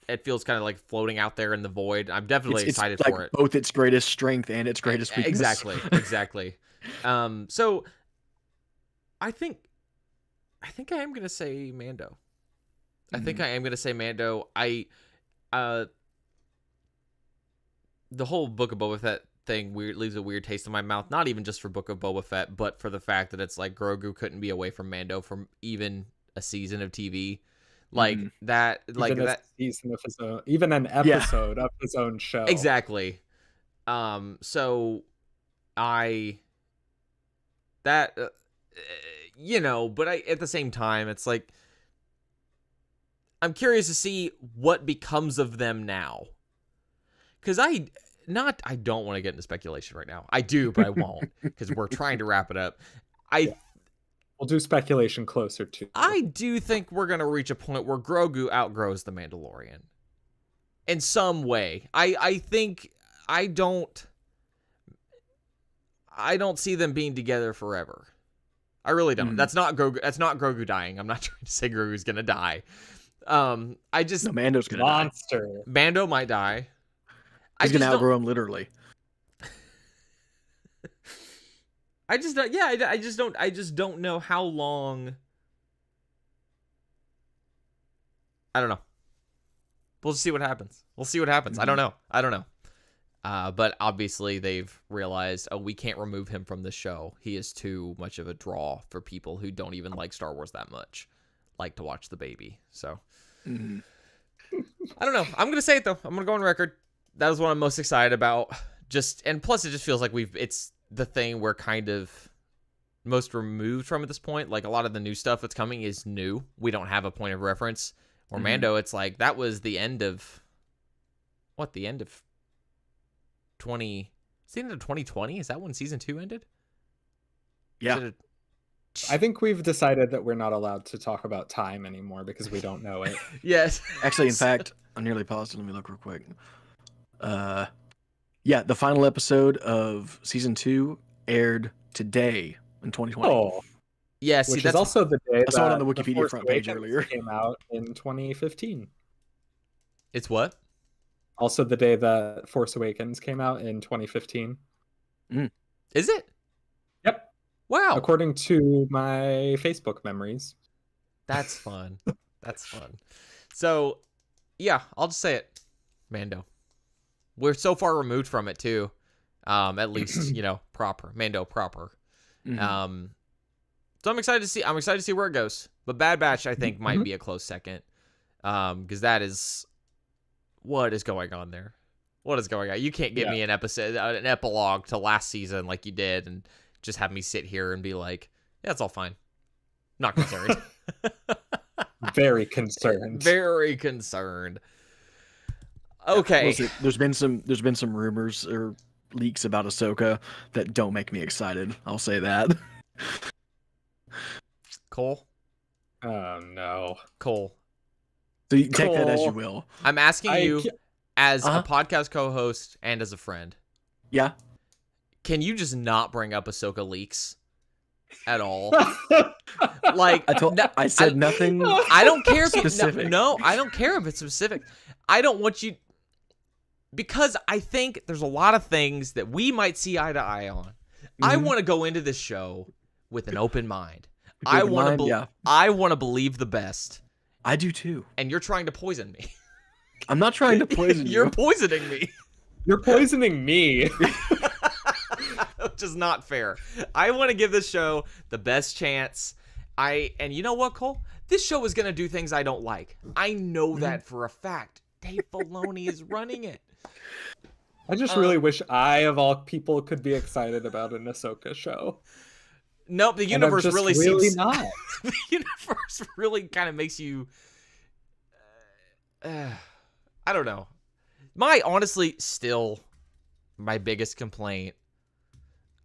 It feels kind of like floating out there in the void. I'm definitely excited for it. Both its greatest strength and its greatest weakness. Exactly. So I think I am gonna say Mando. I think I am gonna say Mando. The whole Book of Boba Fett thing leaves a weird taste in my mouth. Not even just for Book of Boba Fett, but for the fact that it's like Grogu couldn't be away from Mando for even a season of TV. Like that, like even that season of his own, even an episode of his own show. Exactly. So but at the same time, it's like I'm curious to see what becomes of them now. Because I don't want to get into speculation right now. I do, but I won't because we're trying to wrap it up. We'll do speculation closer to. I do think we're going to reach a point where Grogu outgrows the Mandalorian. In some way. I think I don't see them being together forever. I really don't. That's not Grogu dying. I'm not trying to say Grogu's going to die. Mando's going to die. Mando might die. He's going to outgrow him literally. I just don't know how long. I don't know. We'll just see what happens. I don't know. But obviously they've realized, we can't remove him from the show. He is too much of a draw for people who don't even like Star Wars that much, like to watch the baby. So I don't know. I'm gonna say it though. I'm gonna go on record. That is what I'm most excited about. And plus it just feels like it's the thing we're kind of most removed from at this point. Like a lot of the new stuff that's coming is new. We don't have a point of reference. Or Mando, it's like that was the end of the end of 2020? Is that when season 2 ended? Yeah. I think we've decided that we're not allowed to talk about time anymore because we don't know it. Yes. Actually, in fact, I'm nearly positive. Let me look real quick. Yeah, the final episode of season 2 aired today in 2020. Oh, Yeah, see, which that's is also the day I saw it on that the Wikipedia Force front page Awakens earlier. came out in 2015. it's what? Also the day that Force Awakens came out in 2015. Is it? Yep. Wow. According to my Facebook memories. That's fun. That's fun. So, yeah, I'll just say it. Mando. We're so far removed from it too. At least, proper. Mando proper. Mhm. So I'm excited to see where it goes. But Bad Batch I think might be a close second. Because that is what is going on there. What is going on? You can't give me an epilogue to last season like you did and just have me sit here and be like, yeah, it's all fine. Not concerned. Very concerned. Very concerned. Okay. There's been some rumors or leaks about Ahsoka that don't make me excited. I'll say that. Cole. Oh no. Cole. So you take that as you Cool. will. I'm asking you as Uh-huh. a podcast co-host and as a friend. Yeah. Can you just not bring up Ahsoka leaks at all? Like I said nothing. I don't care if specific. no, I don't care if it's specific. I don't want you because I think there's a lot of things that we might see eye to eye on. I want to go into this show with an open mind. I want to believe the best. I do too. And you're trying to poison me. I'm not trying to poison you. You're poisoning me. You're poisoning me. Which is not fair. I want to give this show the best chance. And you know what, Cole? This show is going to do things I don't like. I know that for a fact. Dave Filoni is running it. I just really wish I, of all people, could be excited about an Ahsoka show. Nope, the And I'm universe just really really seems... not. The universe really kind of makes you... I don't know. Honestly, still, my biggest complaint,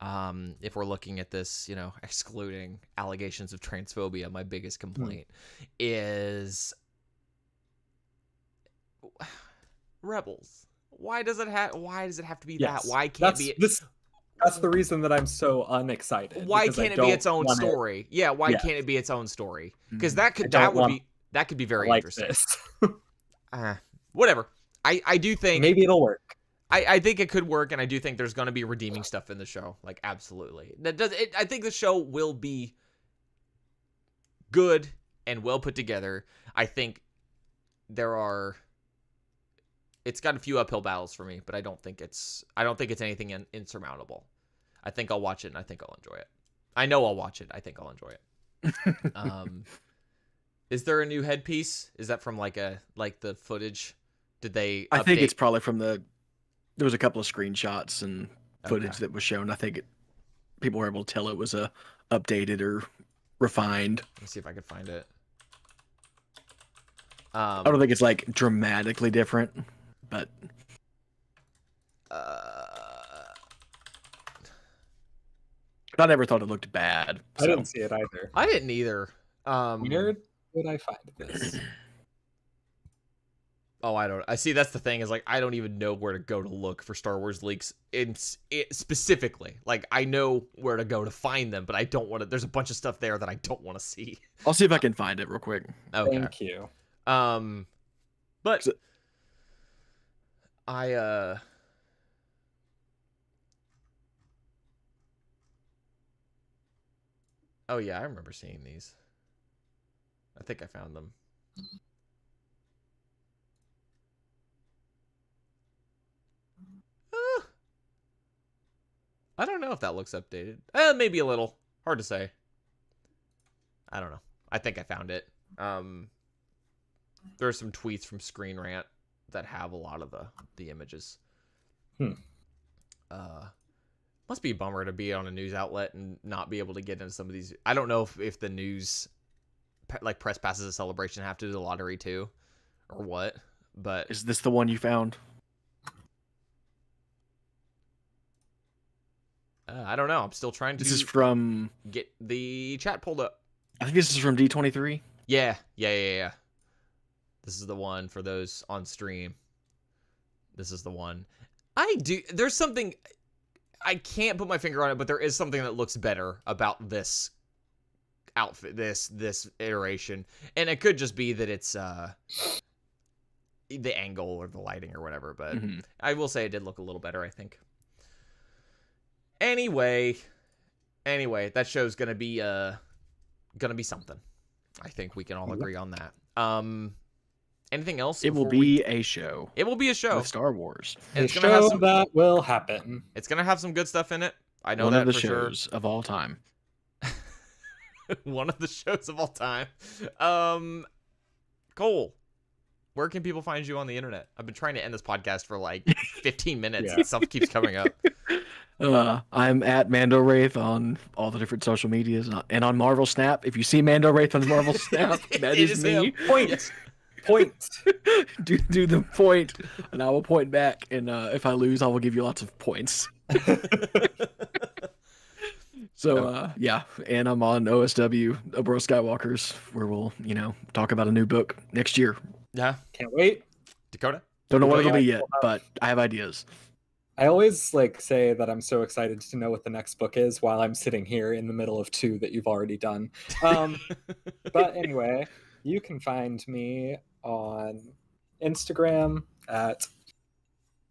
if we're looking at this, excluding allegations of transphobia, my biggest complaint is Rebels. Why does it have to be that? Why can't it be... That's the reason that I'm so unexcited. Why because I can't it be its don't own want story? Yeah, why Yeah. can't it be its own story? Because that could be very like interesting. this. Whatever. I do think Maybe it'll work. I think it could work, and I do think there's going to be redeeming stuff in the show. Like, absolutely. I think the show will be good and well put together. I think it's got a few uphill battles for me, but I don't think it's anything insurmountable. I think I'll watch it, and I think I'll enjoy it. I know I'll watch it. I think I'll enjoy it. Is there a new headpiece? Is that from the footage? Did they? I think it's probably from there was a couple of screenshots and footage that was shown. I think people were able to tell it was updated or refined. Let's see if I can find it. I don't think it's like dramatically different, but I never thought it looked bad. I didn't see it either. I didn't either. Where would I find this? Oh, I see. That's the thing is I don't even know where to go to look for Star Wars leaks. Specifically, I know where to go to find them, but I don't want to. There's a bunch of stuff there that I don't want to see. I'll see if I can find it real quick. Okay. Thank you. But oh yeah, I remember seeing these. I think I found them. I don't know if that looks updated. Maybe a little. Hard to say. I don't know. I think I found it. There are some tweets from Screen Rant that have a lot of the images. Must be a bummer to be on a news outlet and not be able to get into some of these. I don't know if the news, like press passes a celebration, have to do the lottery too, or what. But Is this the one you found? I don't know. I'm still trying to. This is from. Get the chat pulled up. I think this is from D23. Yeah. This is the one for those on stream. This is the one. There's something, I can't put my finger on it, but there is something that looks better about this outfit, this iteration. And it could just be that it's the angle or the lighting or whatever, but I will say it did look a little better, I think. Anyway, that show's gonna be something. I think we can all agree on that. Anything else? It will be a show. It will be a show. With Star Wars. And A it's gonna have show that will happen. It's gonna have some good stuff in it. I know One that of the for shows of all time. sure. One of the shows of all time. Cole, where can people find you on the internet? I've been trying to end this podcast for like 15 minutes Yeah. and stuff keeps coming up. I'm at Mando Wraith on all the different social medias and on Marvel Snap. If you see Mando Wraith on Marvel Snap, that It is him. me. Point. Point. do the point, and I will point back. And if I lose, I will give you lots of points. So yeah, and I'm on OSW, Bro Skywalkers, where we'll talk about a new book next year. Yeah. Can't wait. Dakota? Don't know what Yeah, it'll be yet, but I have ideas. I always say that I'm so excited to know what the next book is while I'm sitting here in the middle of 2 that you've already done. But anyway, you can find me on Instagram at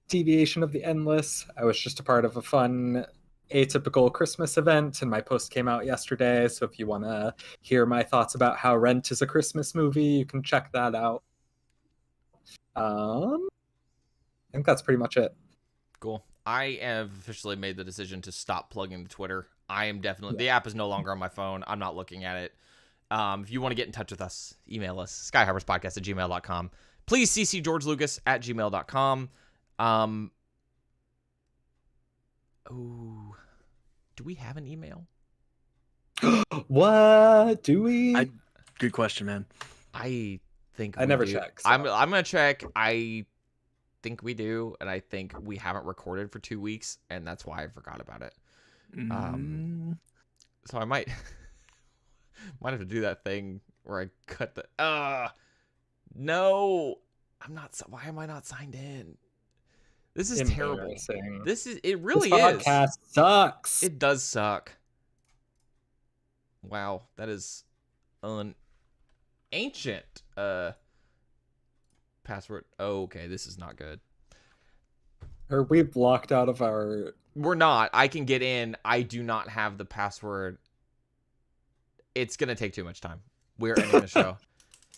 Deviation of the Endless. I was just a part of a fun atypical Christmas event, and my post came out yesterday. So if you want to hear my thoughts about how Rent is a Christmas movie, you can check that out. I think that's pretty much it. Cool. I have officially made the decision to stop plugging the Twitter. I am definitely the app is no longer on my phone. I'm not looking at it. If you want to get in touch with us, email us, skyhopperspodcast@gmail.com. Please CC George Lucas at gmail.com. Ooh, do we have an email? What do we? Good question, man. I think I we never do. check, so. I'm gonna check. I think we do, and I think we haven't recorded for 2 weeks, and that's why I forgot about it. So I might have to do that thing where I cut the. No, I'm not. Why am I not signed in? This is terrible. Embarrassing. It really this is. podcast sucks. It does suck. Wow, that is an ancient password. Oh, okay, this is not good. Are we blocked out of our? We're not. I can get in. I do not have the password. It's gonna take too much time. We're ending the show.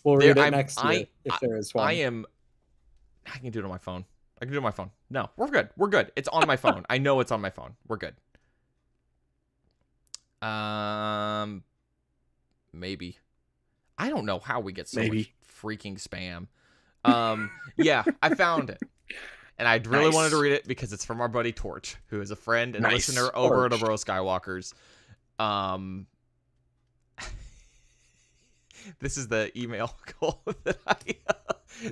We'll read it next year if there is one. I can do it on my phone. I can do it on my phone. No, we're good. We're good. It's on my phone. I know it's on my phone. We're good. Maybe. I don't know how we get so much freaking spam. Yeah, I found it. And I really wanted to read it because it's from our buddy Torch, who is a friend and listener over at Bro Skywalkers. This is the email call that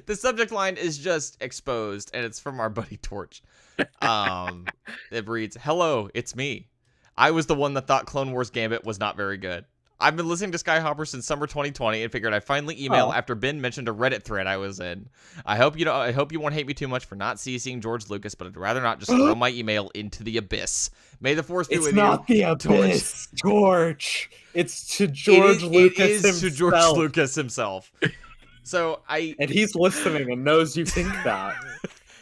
the subject line is just exposed, and it's from our buddy Torch. It reads, "Hello, it's me. I was the one that thought Clone Wars Gambit was not very good. I've been listening to Skyhoppers since summer 2020 and figured I'd finally email after Ben mentioned a Reddit thread I was in. I hope you won't hate me too much for not CCing George Lucas, but I'd rather not just throw my email into the abyss. May the force be with you." It's not the abyss, George. It's to George Lucas It is himself. to George Lucas himself. So and he's listening and knows you think that.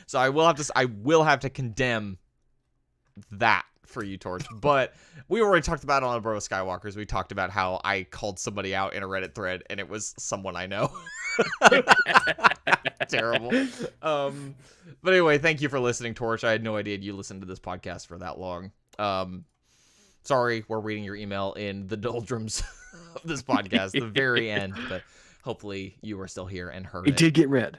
So I will have to condemn that for you, Torch. But we already talked about it on Bro Skywalkers. We talked about how I called somebody out in a Reddit thread, and it was someone I know. Terrible. But anyway, thank you for listening, Torch. I had no idea you listened to this podcast for that long. Sorry, we're reading your email in the doldrums of this podcast, the very end. But hopefully you are still here and heard It did get read.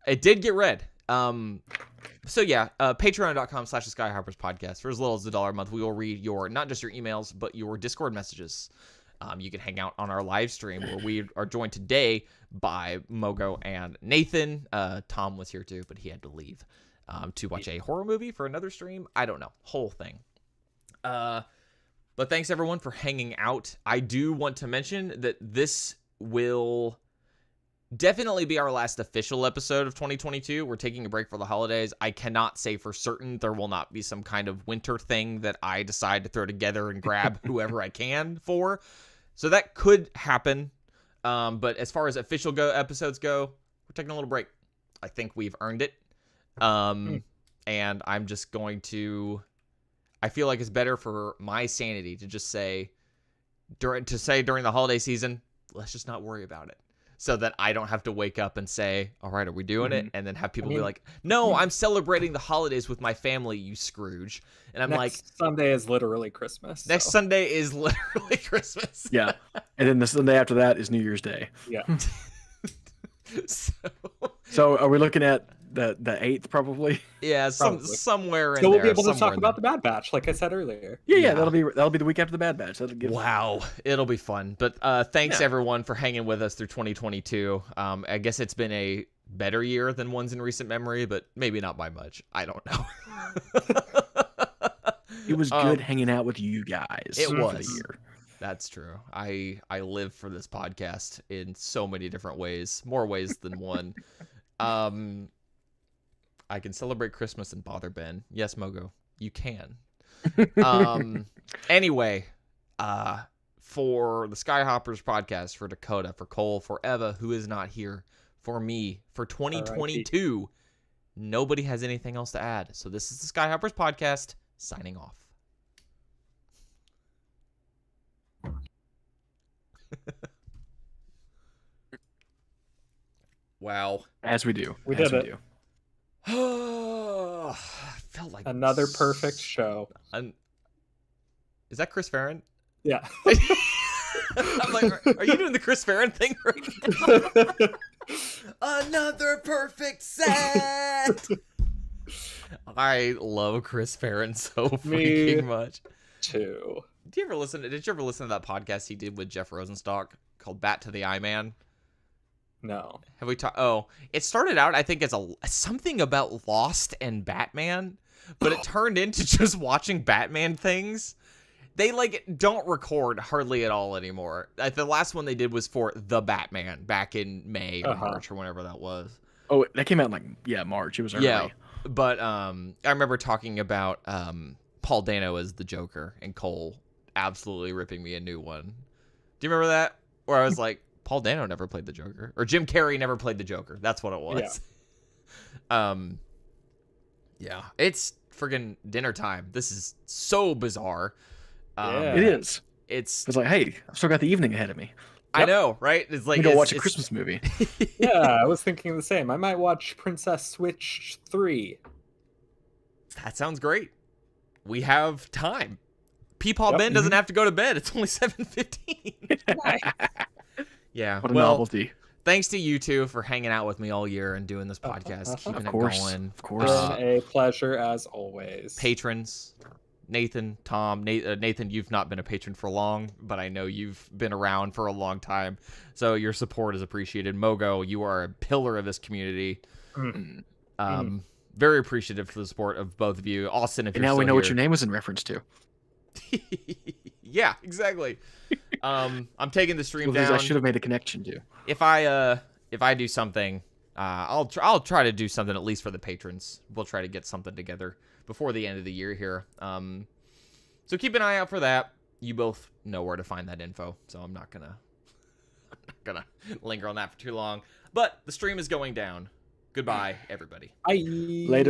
It did get read. So yeah, patreon.com/Skyhoppers podcast. For as little as $1 a month, we will read your, not just your emails, but your Discord messages. You can hang out on our live stream where we are joined today by Mogo and Nathan. Tom was here too, but he had to leave to watch a horror movie for another stream. I don't know. Whole thing. But thanks everyone for hanging out. I do want to mention that this will definitely be our last official episode of 2022. We're taking a break for the holidays. I cannot say for certain there will not be some kind of winter thing that I decide to throw together and grab whoever I can for. So that could happen. But as far as official episodes go, we're taking a little break. I think we've earned it. And I'm just going to, I feel like it's better for my sanity to just say during the holiday season, let's just not worry about it. So that I don't have to wake up and say, all right, are we doing it? And then have people be like, no, I'm celebrating the holidays with my family, you Scrooge. And I'm Next Sunday is literally Christmas. Next Sunday is literally Christmas. Yeah. And then the Sunday after that is New Year's Day. Yeah. So are we looking at the 8th probably? Yeah, somewhere in there. So we'll be able to talk somewhere about the Bad Batch, like I said earlier. Yeah, that'll be the week after the Bad Batch. That'll give... Wow, it'll be fun. But thanks everyone for hanging with us through 2022. I guess it's been a better year than ones in recent memory, but maybe not by much. I don't know. It was good hanging out with you guys. It was. The year. That's true. I live for this podcast in so many different ways, more ways than one. I can celebrate Christmas and bother Ben. Yes, Mogo, you can. Anyway, for the Skyhoppers podcast, for Dakota, for Cole, for Eva, who is not here, for me, for 2022, nobody has anything else to add. So this is the Skyhoppers podcast, signing off. Wow. As we do. We did it. Do. Felt like Another perfect show. Is that Chris Farron? Yeah. I'm like, are you doing the Chris Farron thing right now? Another perfect set. I love Chris Farron so freaking much. Too. Did you ever listen to that podcast he did with Jeff Rosenstock called Bat to the Eye Man? No. Have we talked? Oh, it started out, I think, as something about Lost and Batman, but it turned into just watching Batman things. They don't record hardly at all anymore. The last one they did was for The Batman back in May or March or whenever that was. Oh, that came out in March. It was early. Yeah, but I remember talking about Paul Dano as the Joker and Cole absolutely ripping me a new one. Do you remember that? Where I was like, Paul Dano never played the Joker, or Jim Carrey never played the Joker. That's what it was. Yeah, it's friggin' dinner time. This is so bizarre. It is. It's like, hey, I've still got the evening ahead of me. I know, right? It's like, go watch a Christmas movie. Yeah, I was thinking the same. I might watch Princess Switch 3. That sounds great. We have time. Peepaw Ben doesn't have to go to bed. It's only 7:15. Yeah. What a novelty. Thanks to you two for hanging out with me all year and doing this podcast, keeping it going. Of course. Been a pleasure as always. Patrons, Nathan, Tom, Nathan, you've not been a patron for long, but I know you've been around for a long time, so your support is appreciated. Mogo, you are a pillar of this community. Very appreciative for the support of both of you. Austin, if you're now still we know here. what your name was in reference to. Yeah, exactly. I'm taking the stream down. I should have made a connection to. If I do something, I'll try to do something at least for the patrons. We'll try to get something together before the end of the year here. So keep an eye out for that. You both know where to find that info, so I'm not gonna linger on that for too long. But the stream is going down. Goodbye, everybody. Bye. Later.